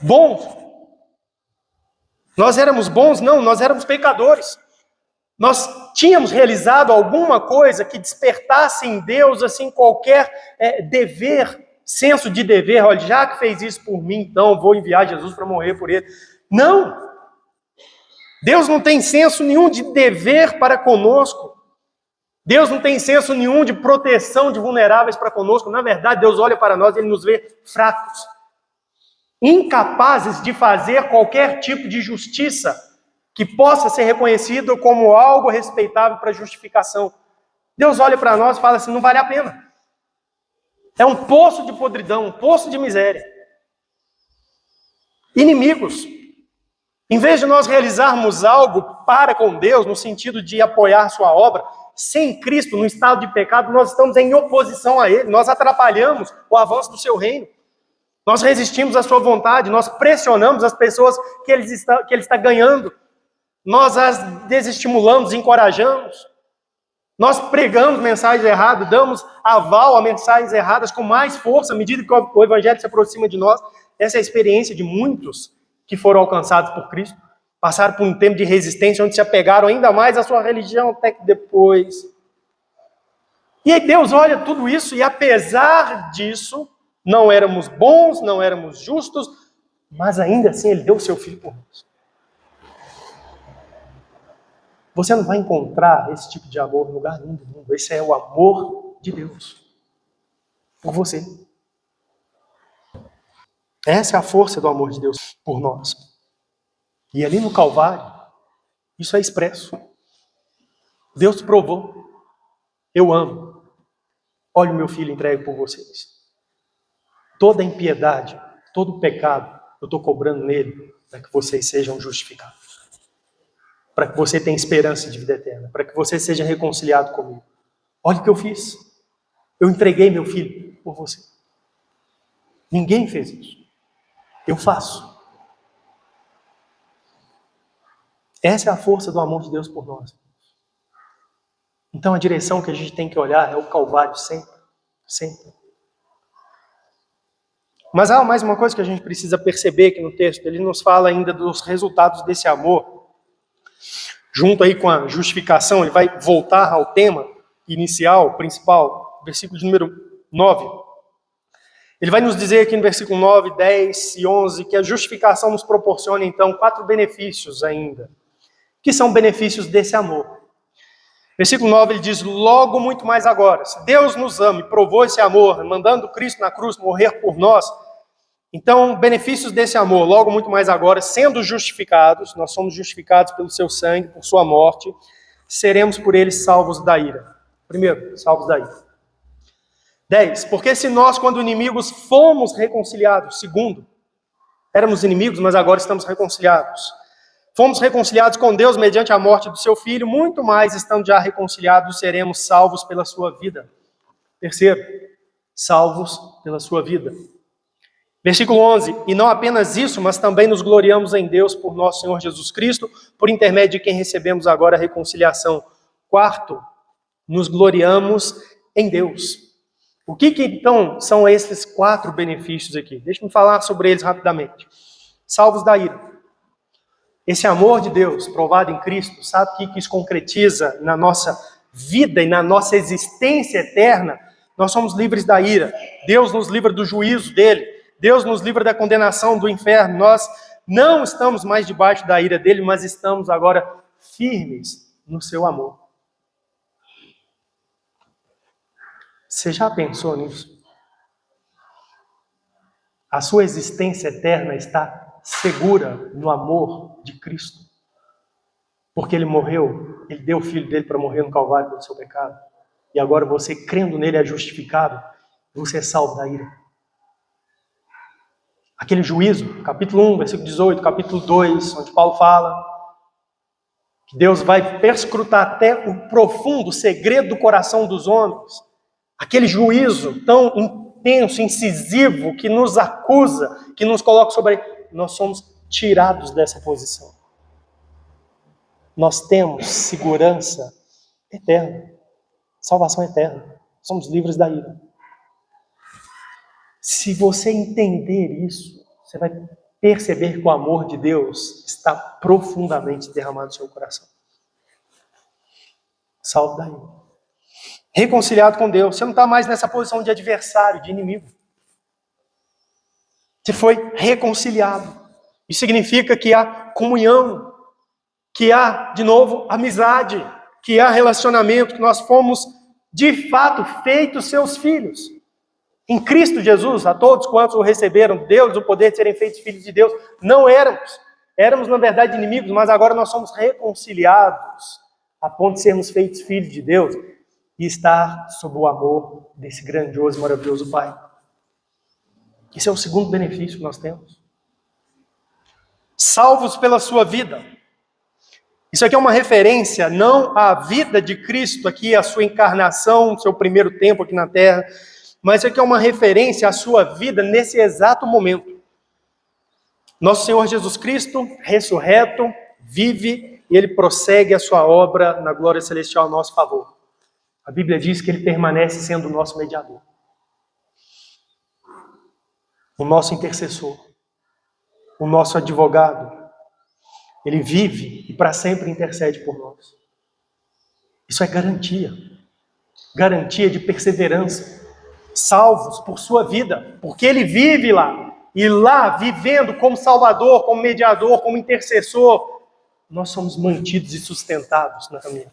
Bons. Nós éramos bons? Não, nós éramos pecadores. Nós tínhamos realizado alguma coisa que despertasse em Deus assim qualquer dever, senso de dever. Olha, já que fez isso por mim, então vou enviar Jesus para morrer por ele. Não! Deus não tem senso nenhum de dever para conosco. Deus não tem senso nenhum de proteção de vulneráveis para conosco. Na verdade, Deus olha para nós e Ele nos vê fracos, incapazes de fazer qualquer tipo de justiça que possa ser reconhecido como algo respeitável para justificação. Deus olha para nós e fala assim, não vale a pena. É um poço de podridão, um poço de miséria. Inimigos. Em vez de nós realizarmos algo para com Deus, no sentido de apoiar sua obra, sem Cristo, no estado de pecado, nós estamos em oposição a Ele. Nós atrapalhamos o avanço do seu reino. Nós resistimos à sua vontade, nós pressionamos as pessoas que Ele está ganhando. Nós as desestimulamos, encorajamos. Nós pregamos mensagens erradas, damos aval a mensagens erradas com mais força, à medida que o Evangelho se aproxima de nós. Essa é a experiência de muitos que foram alcançados por Cristo. Passaram por um tempo de resistência, onde se apegaram ainda mais à sua religião, até que depois. E aí Deus olha tudo isso, e apesar disso, não éramos bons, não éramos justos, mas ainda assim Ele deu o seu Filho por nós. Você não vai encontrar esse tipo de amor em lugar nenhum do mundo. Esse é o amor de Deus por você. Essa é a força do amor de Deus por nós. E ali no Calvário, isso é expresso. Deus provou. Eu amo. Olha o meu filho entregue por vocês. Toda a impiedade, todo o pecado, eu estou cobrando nele para que vocês sejam justificados. Para que você tenha esperança de vida eterna. Para que você seja reconciliado comigo. Olha o que eu fiz. Eu entreguei meu filho por você. Ninguém fez isso. Eu faço. Essa é a força do amor de Deus por nós. Então a direção que a gente tem que olhar é o Calvário sempre. Sempre. Mas há mais uma coisa que a gente precisa perceber aqui no texto. Ele nos fala ainda dos resultados desse amor. Junto aí com a justificação, ele vai voltar ao tema inicial, principal, versículo de número 9. Ele vai nos dizer aqui no versículo 9, 10 e 11 que a justificação nos proporciona então 4 benefícios ainda. Que são benefícios desse amor. Versículo 9 ele diz, logo muito mais agora, se Deus nos ama e provou esse amor, mandando Cristo na cruz morrer por nós, então benefícios desse amor, logo muito mais agora, sendo justificados, nós somos justificados pelo seu sangue, por sua morte, seremos por ele salvos da ira. Primeiro, salvos da ira. 10, porque se nós, quando inimigos, fomos reconciliados, segundo, éramos inimigos, mas agora estamos reconciliados. Fomos reconciliados com Deus mediante a morte do seu Filho, muito mais, estando já reconciliados, seremos salvos pela sua vida. Terceiro, salvos pela sua vida. Versículo 11, e não apenas isso, mas também nos gloriamos em Deus por nosso Senhor Jesus Cristo, por intermédio de quem recebemos agora a reconciliação. Quarto, nos gloriamos em Deus. O que então são esses 4 benefícios aqui? Deixa eu falar sobre eles rapidamente. Salvos da ira. Esse amor de Deus provado em Cristo, sabe o que isso concretiza na nossa vida e na nossa existência eterna? Nós somos livres da ira. Deus nos livra do juízo dele. Deus nos livra da condenação do inferno. Nós não estamos mais debaixo da ira dele, mas estamos agora firmes no seu amor. Você já pensou nisso? A sua existência eterna está segura no amor de Cristo. Porque ele morreu, ele deu o Filho dele para morrer no Calvário pelo seu pecado. E agora você, crendo nele, é justificado. Você é salvo da ira. Aquele juízo, capítulo 1, versículo 18, capítulo 2, onde Paulo fala que Deus vai perscrutar até o profundo segredo do coração dos homens. Aquele juízo tão intenso, incisivo, que nos acusa, que nos coloca sobre... Nós somos tirados dessa posição. Nós temos segurança eterna, salvação eterna. Somos livres da ira. Se você entender isso, você vai perceber que o amor de Deus está profundamente derramado no seu coração. Salvo da ira. Reconciliado com Deus. Você não está mais nessa posição de adversário, de inimigo. Você foi reconciliado. Isso significa que há comunhão, que há, de novo, amizade, que há relacionamento, que nós fomos, de fato, feitos seus filhos. Em Cristo Jesus, a todos quantos o receberam, Deus, o poder de serem feitos filhos de Deus, não éramos. Éramos, na verdade, inimigos, mas agora nós somos reconciliados, a ponto de sermos feitos filhos de Deus, e estar sob o amor desse grandioso e maravilhoso Pai. Esse é o segundo benefício que nós temos. Salvos pela sua vida. Isso aqui é uma referência não à vida de Cristo, aqui à sua encarnação, seu primeiro tempo aqui na terra, mas isso aqui é uma referência à sua vida nesse exato momento. Nosso Senhor Jesus Cristo, ressurreto, vive e Ele prossegue a sua obra na glória celestial a nosso favor. A Bíblia diz que Ele permanece sendo o nosso mediador. O nosso intercessor. O nosso advogado. Ele vive e para sempre intercede por nós. Isso é garantia. Garantia de perseverança. Salvos por sua vida. Porque Ele vive lá. e lá, vivendo como Salvador, como mediador, como intercessor, nós somos mantidos e sustentados na caminhada.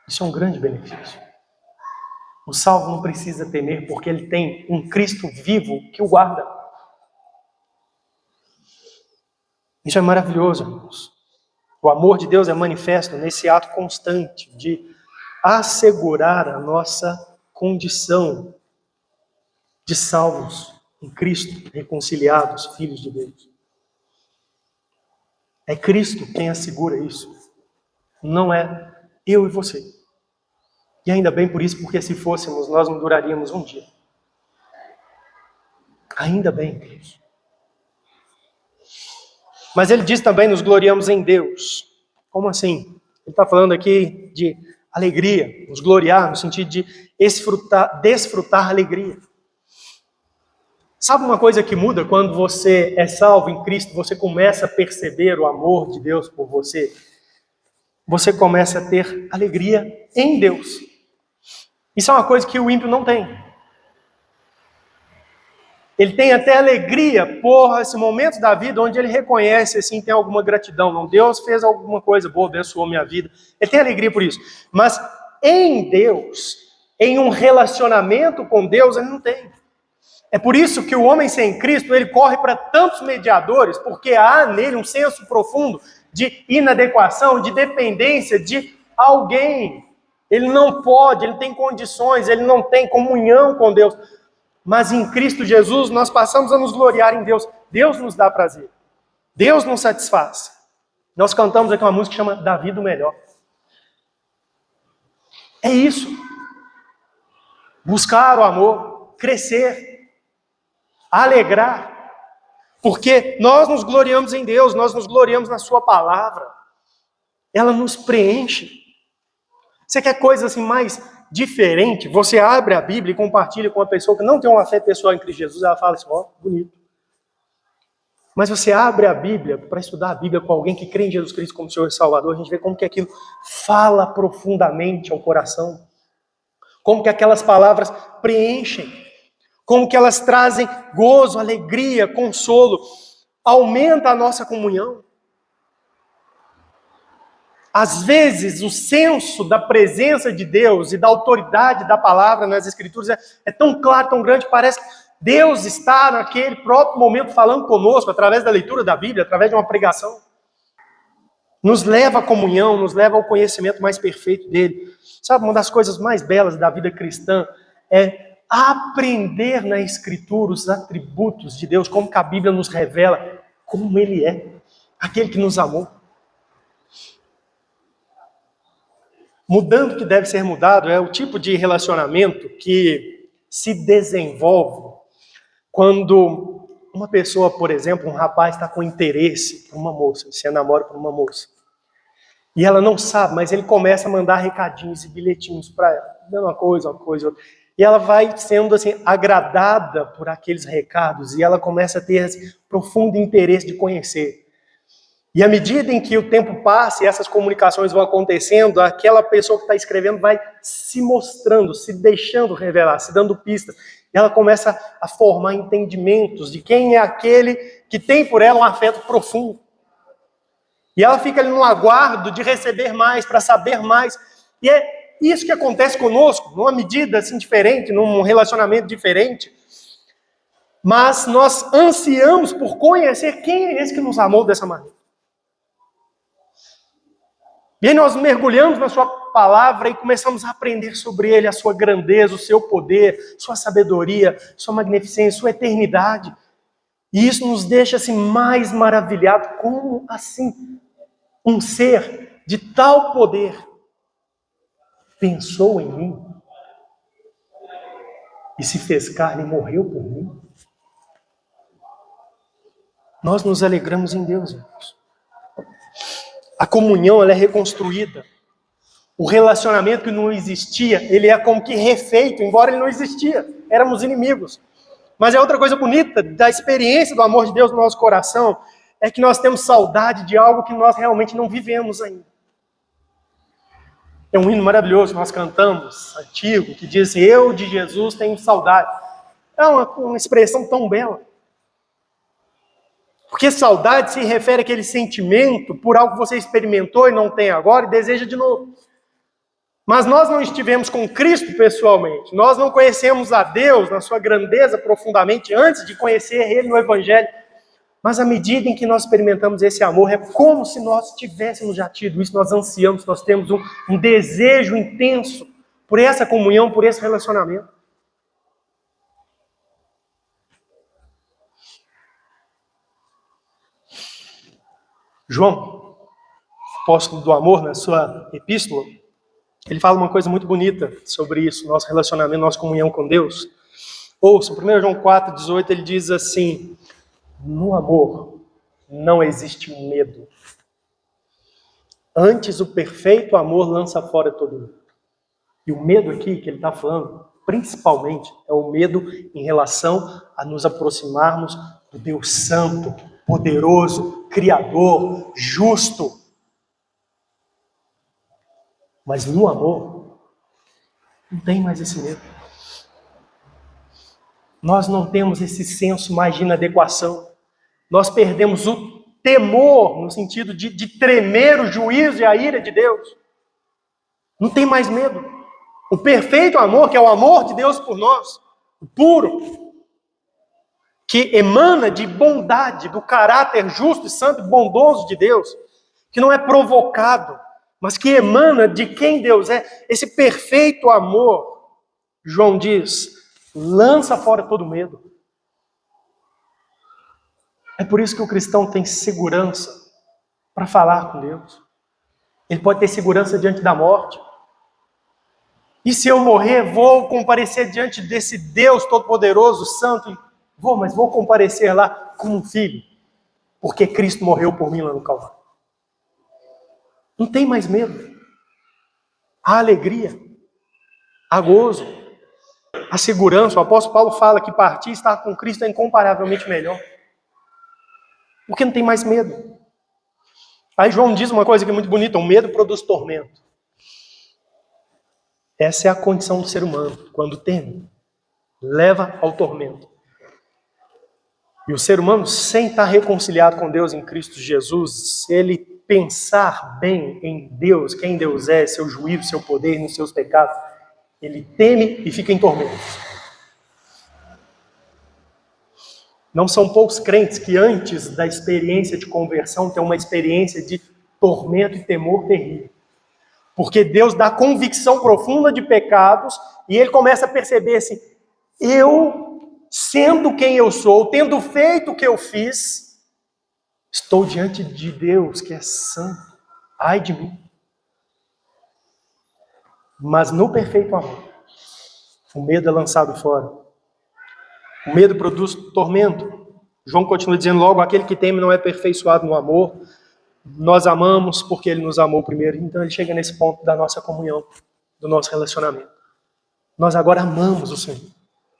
Isso é um grande benefício. O salvo não precisa temer, porque ele tem um Cristo vivo que o guarda. Isso é maravilhoso, irmãos. O amor de Deus é manifesto nesse ato constante de assegurar a nossa condição de salvos em Cristo, reconciliados, filhos de Deus. É Cristo quem assegura isso. Não é eu e você. E ainda bem por isso, porque se fôssemos, nós não duraríamos um dia. Ainda bem por isso. Mas ele diz também, nos gloriamos em Deus. Como assim? Ele está falando aqui de alegria, nos gloriar, no sentido de desfrutar alegria. Sabe uma coisa que muda quando você é salvo em Cristo, você começa a perceber o amor de Deus por você? Você começa a ter alegria em Deus. Isso é uma coisa que o ímpio não tem. Ele tem até alegria por esse momento da vida onde ele reconhece, assim, tem alguma gratidão. Não, Deus fez alguma coisa boa, abençoou minha vida. Ele tem alegria por isso. Mas em Deus, em um relacionamento com Deus, ele não tem. É por isso que o homem sem Cristo, ele corre para tantos mediadores, porque há nele um senso profundo de inadequação, de dependência de alguém. Ele não pode, ele tem condições, ele não tem comunhão com Deus. Mas em Cristo Jesus nós passamos a nos gloriar em Deus. Deus nos dá prazer. Deus nos satisfaz. Nós cantamos aqui uma música que chama Da Vida o Melhor. É isso. Buscar o amor, crescer, alegrar. Porque nós nos gloriamos em Deus, nós nos gloriamos na sua palavra. Ela nos preenche. Você quer coisa assim mais diferente? Você abre a Bíblia e compartilha com uma pessoa que não tem uma fé pessoal em Cristo Jesus, ela fala assim, ó, bonito. Mas você abre a Bíblia para estudar a Bíblia com alguém que crê em Jesus Cristo como Senhor e Salvador, a gente vê como que aquilo fala profundamente ao coração. Como que aquelas palavras preenchem. Como que elas trazem gozo, alegria, consolo. Aumenta a nossa comunhão. Às vezes, o senso da presença de Deus e da autoridade da palavra nas Escrituras é tão claro, tão grande, parece que Deus está naquele próprio momento falando conosco, através da leitura da Bíblia, através de uma pregação. Nos leva à comunhão, nos leva ao conhecimento mais perfeito dele. Sabe, uma das coisas mais belas da vida cristã é aprender na Escritura os atributos de Deus, como que a Bíblia nos revela como ele é, aquele que nos amou. Mudando o que deve ser mudado é o tipo de relacionamento que se desenvolve quando uma pessoa, por exemplo, um rapaz está com interesse por uma moça, se namora por uma moça. E ela não sabe, mas ele começa a mandar recadinhos e bilhetinhos para ela, dando uma coisa, outra. E ela vai sendo assim, agradada por aqueles recados e ela começa a ter assim, profundo interesse de conhecer. E à medida em que o tempo passa e essas comunicações vão acontecendo, aquela pessoa que está escrevendo vai se mostrando, se deixando revelar, se dando pistas. E ela começa a formar entendimentos de quem é aquele que tem por ela um afeto profundo. E ela fica ali no aguardo de receber mais, para saber mais. E é isso que acontece conosco, numa medida assim diferente, num relacionamento diferente. Mas nós ansiamos por conhecer quem é esse que nos amou dessa maneira. E aí nós mergulhamos na sua palavra e começamos a aprender sobre ele, a sua grandeza, o seu poder, sua sabedoria, sua magnificência, sua eternidade. E isso nos deixa assim mais maravilhado. Como assim um ser de tal poder pensou em mim e se fez carne e morreu por mim? Nós nos alegramos em Deus, irmãos. A comunhão, ela é reconstruída. O relacionamento que não existia, ele é como que refeito, embora ele não existia. Éramos inimigos. Mas é outra coisa bonita da experiência do amor de Deus no nosso coração, é que nós temos saudade de algo que nós realmente não vivemos ainda. É um hino maravilhoso que nós cantamos, antigo, que diz assim, eu de Jesus tenho saudade. É uma expressão tão bela. Porque saudade se refere àquele sentimento por algo que você experimentou e não tem agora e deseja de novo. Mas nós não estivemos com Cristo pessoalmente. Nós não conhecemos a Deus na sua grandeza profundamente antes de conhecer Ele no Evangelho. Mas à medida em que nós experimentamos esse amor, é como se nós tivéssemos já tido isso, nós ansiamos, nós temos um desejo intenso por essa comunhão, por esse relacionamento. João, apóstolo do amor, na sua epístola, ele fala uma coisa muito bonita sobre isso, nosso relacionamento, nossa comunhão com Deus. Ouça, 1 João 4,18, ele diz assim: no amor não existe medo. Antes, o perfeito amor lança fora todo medo. E o medo aqui que ele está falando, principalmente, é o medo em relação a nos aproximarmos do Deus Santo, poderoso, Criador, justo. Mas no amor, não tem mais esse medo. Nós não temos esse senso mais de inadequação. Nós perdemos o temor, no sentido de tremer o juízo e a ira de Deus. Não tem mais medo. O perfeito amor, que é o amor de Deus por nós, o puro, que emana de bondade, do caráter justo e santo e bondoso de Deus, que não é provocado, mas que emana de quem Deus é. Esse perfeito amor, João diz, lança fora todo medo. É por isso que o cristão tem segurança para falar com Deus. Ele pode ter segurança diante da morte. E se eu morrer, vou comparecer diante desse Deus Todo-Poderoso, Santo. Mas vou comparecer lá como um filho, porque Cristo morreu por mim lá no Calvário. Não tem mais medo. Há alegria, há gozo, há segurança. O apóstolo Paulo fala que partir e estar com Cristo é incomparavelmente melhor. Porque não tem mais medo. Aí João diz uma coisa que é muito bonita: o medo produz tormento. Essa é a condição do ser humano. Quando teme, leva ao tormento. E o ser humano, sem estar reconciliado com Deus em Cristo Jesus, se ele pensar bem em Deus, quem Deus é, seu juízo, seu poder, nos seus pecados, ele teme e fica em tormentos. Não são poucos crentes que antes da experiência de conversão têm uma experiência de tormento e temor terrível. Porque Deus dá convicção profunda de pecados e ele começa a perceber assim: eu, sendo quem eu sou, tendo feito o que eu fiz, estou diante de Deus que é santo. Ai de mim. Mas no perfeito amor, o medo é lançado fora. O medo produz tormento. João continua dizendo: logo, aquele que teme não é aperfeiçoado no amor. Nós amamos porque ele nos amou primeiro. Então ele chega nesse ponto da nossa comunhão, do nosso relacionamento. Nós agora amamos o Senhor.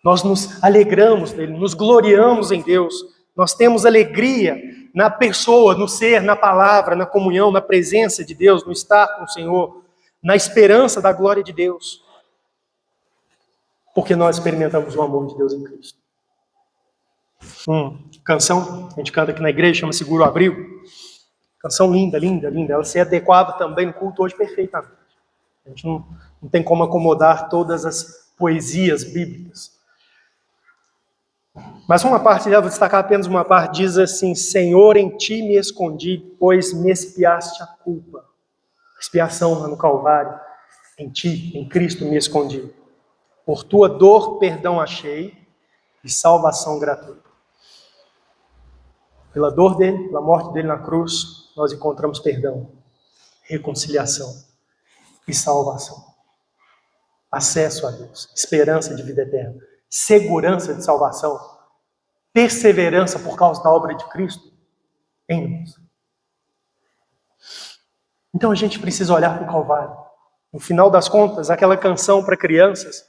Nós nos alegramos nele, nos gloriamos em Deus. Nós temos alegria na pessoa, no ser, na palavra, na comunhão, na presença de Deus, no estar com o Senhor, na esperança da glória de Deus. Porque nós experimentamos o amor de Deus em Cristo. Canção, a gente canta aqui na igreja, chama Seguro Abrigo. Canção linda, linda, linda. Ela se adequava também no culto hoje perfeitamente. A gente não tem como acomodar todas as poesias bíblicas. Mas uma parte dela, vou destacar apenas uma parte, diz assim: Senhor, em ti me escondi, pois me expiaste a culpa. A expiação lá no Calvário. Em ti, em Cristo me escondi. Por tua dor, perdão achei e salvação gratuita. Pela dor dele, pela morte dele na cruz, nós encontramos perdão, reconciliação e salvação. Acesso a Deus, esperança de vida eterna, segurança de salvação, perseverança por causa da obra de Cristo em nós. Então a gente precisa olhar para o Calvário. No final das contas, aquela canção para crianças,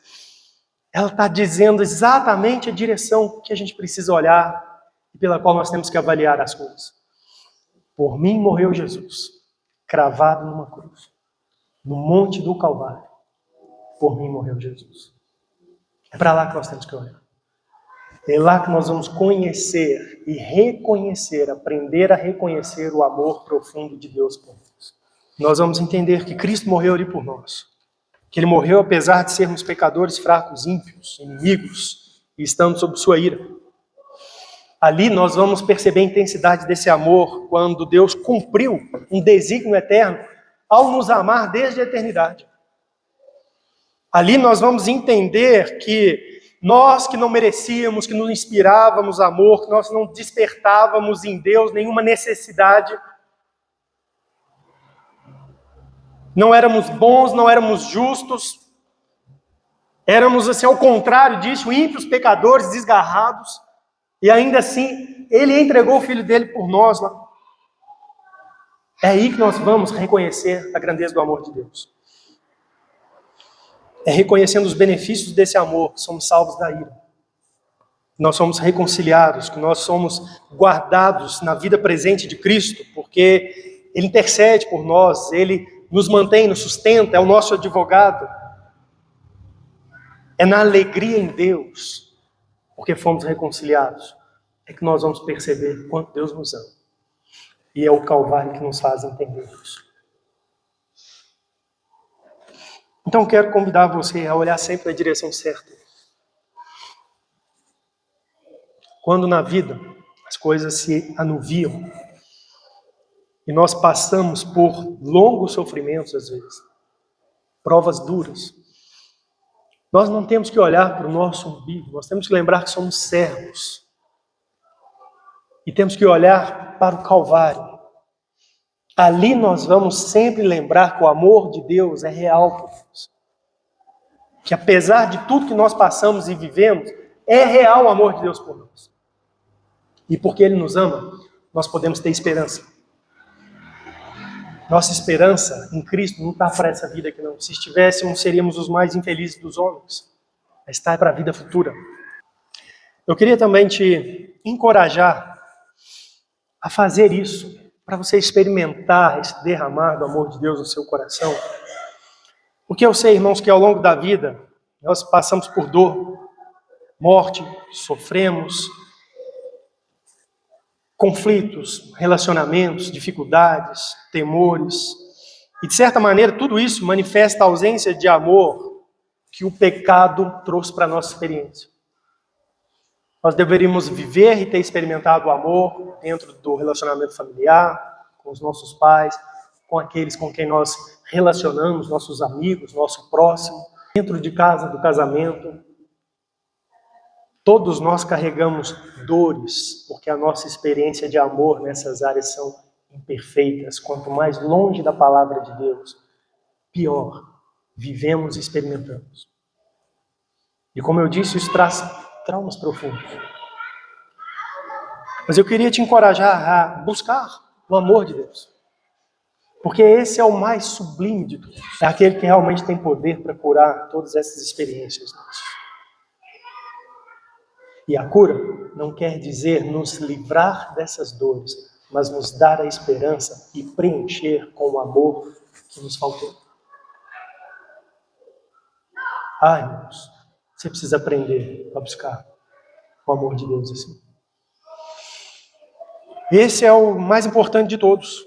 ela está dizendo exatamente a direção que a gente precisa olhar e pela qual nós temos que avaliar as coisas. Por mim morreu Jesus, cravado numa cruz, no monte do Calvário. Por mim morreu Jesus. É para lá que nós temos que olhar. É lá que nós vamos conhecer e reconhecer, aprender a reconhecer o amor profundo de Deus por nós. Nós vamos entender que Cristo morreu ali por nós. Que Ele morreu apesar de sermos pecadores fracos, ímpios, inimigos, e estando sob sua ira. Ali nós vamos perceber a intensidade desse amor quando Deus cumpriu um desígnio eterno ao nos amar desde a eternidade. Ali nós vamos entender que nós que não merecíamos, que não inspirávamos amor, que nós não despertávamos em Deus nenhuma necessidade, não éramos bons, não éramos justos, éramos assim ao contrário disso, ímpios, pecadores, desgarrados, e ainda assim Ele entregou o Filho dele por nós lá. É aí que nós vamos reconhecer a grandeza do amor de Deus. É reconhecendo os benefícios desse amor que somos salvos da ira. Nós somos reconciliados, que nós somos guardados na vida presente de Cristo, porque Ele intercede por nós, Ele nos mantém, nos sustenta, é o nosso advogado. É na alegria em Deus, porque fomos reconciliados, é que nós vamos perceber quanto Deus nos ama. E é o Calvário que nos faz entender isso. Então quero convidar você a olhar sempre na direção certa. Quando na vida as coisas se anuviam e nós passamos por longos sofrimentos às vezes, provas duras, nós não temos que olhar para o nosso umbigo, nós temos que lembrar que somos servos. E temos que olhar para o Calvário. Ali nós vamos sempre lembrar que o amor de Deus é real por nós. Que apesar de tudo que nós passamos e vivemos, é real o amor de Deus por nós. E porque Ele nos ama, nós podemos ter esperança. Nossa esperança em Cristo não está para essa vida aqui não. Se estivéssemos, seríamos os mais infelizes dos homens. Mas está para a vida futura. Eu queria também te encorajar a fazer isso, para você experimentar esse derramar do amor de Deus no seu coração. Porque eu sei, irmãos, que ao longo da vida, nós passamos por dor, morte, sofremos, conflitos, relacionamentos, dificuldades, temores. E de certa maneira, tudo isso manifesta a ausência de amor que o pecado trouxe para a nossa experiência. Nós deveríamos viver e ter experimentado o amor dentro do relacionamento familiar, com os nossos pais, com aqueles com quem nós relacionamos, nossos amigos, nosso próximo, dentro de casa, do casamento. Todos nós carregamos dores, porque a nossa experiência de amor nessas áreas são imperfeitas. Quanto mais longe da palavra de Deus, pior vivemos e experimentamos. E como eu disse, isso traz traumas profundos. Mas eu queria te encorajar a buscar o amor de Deus. Porque esse é o mais sublime de todos. É aquele que realmente tem poder para curar todas essas experiências nossas. E a cura não quer dizer nos livrar dessas dores, mas nos dar a esperança e preencher com o amor que nos faltou. Irmãos, você precisa aprender a buscar o amor de Deus assim. Esse é o mais importante de todos.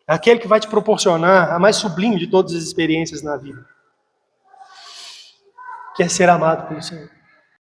É aquele que vai te proporcionar a mais sublime de todas as experiências na vida. Que é ser amado pelo Senhor.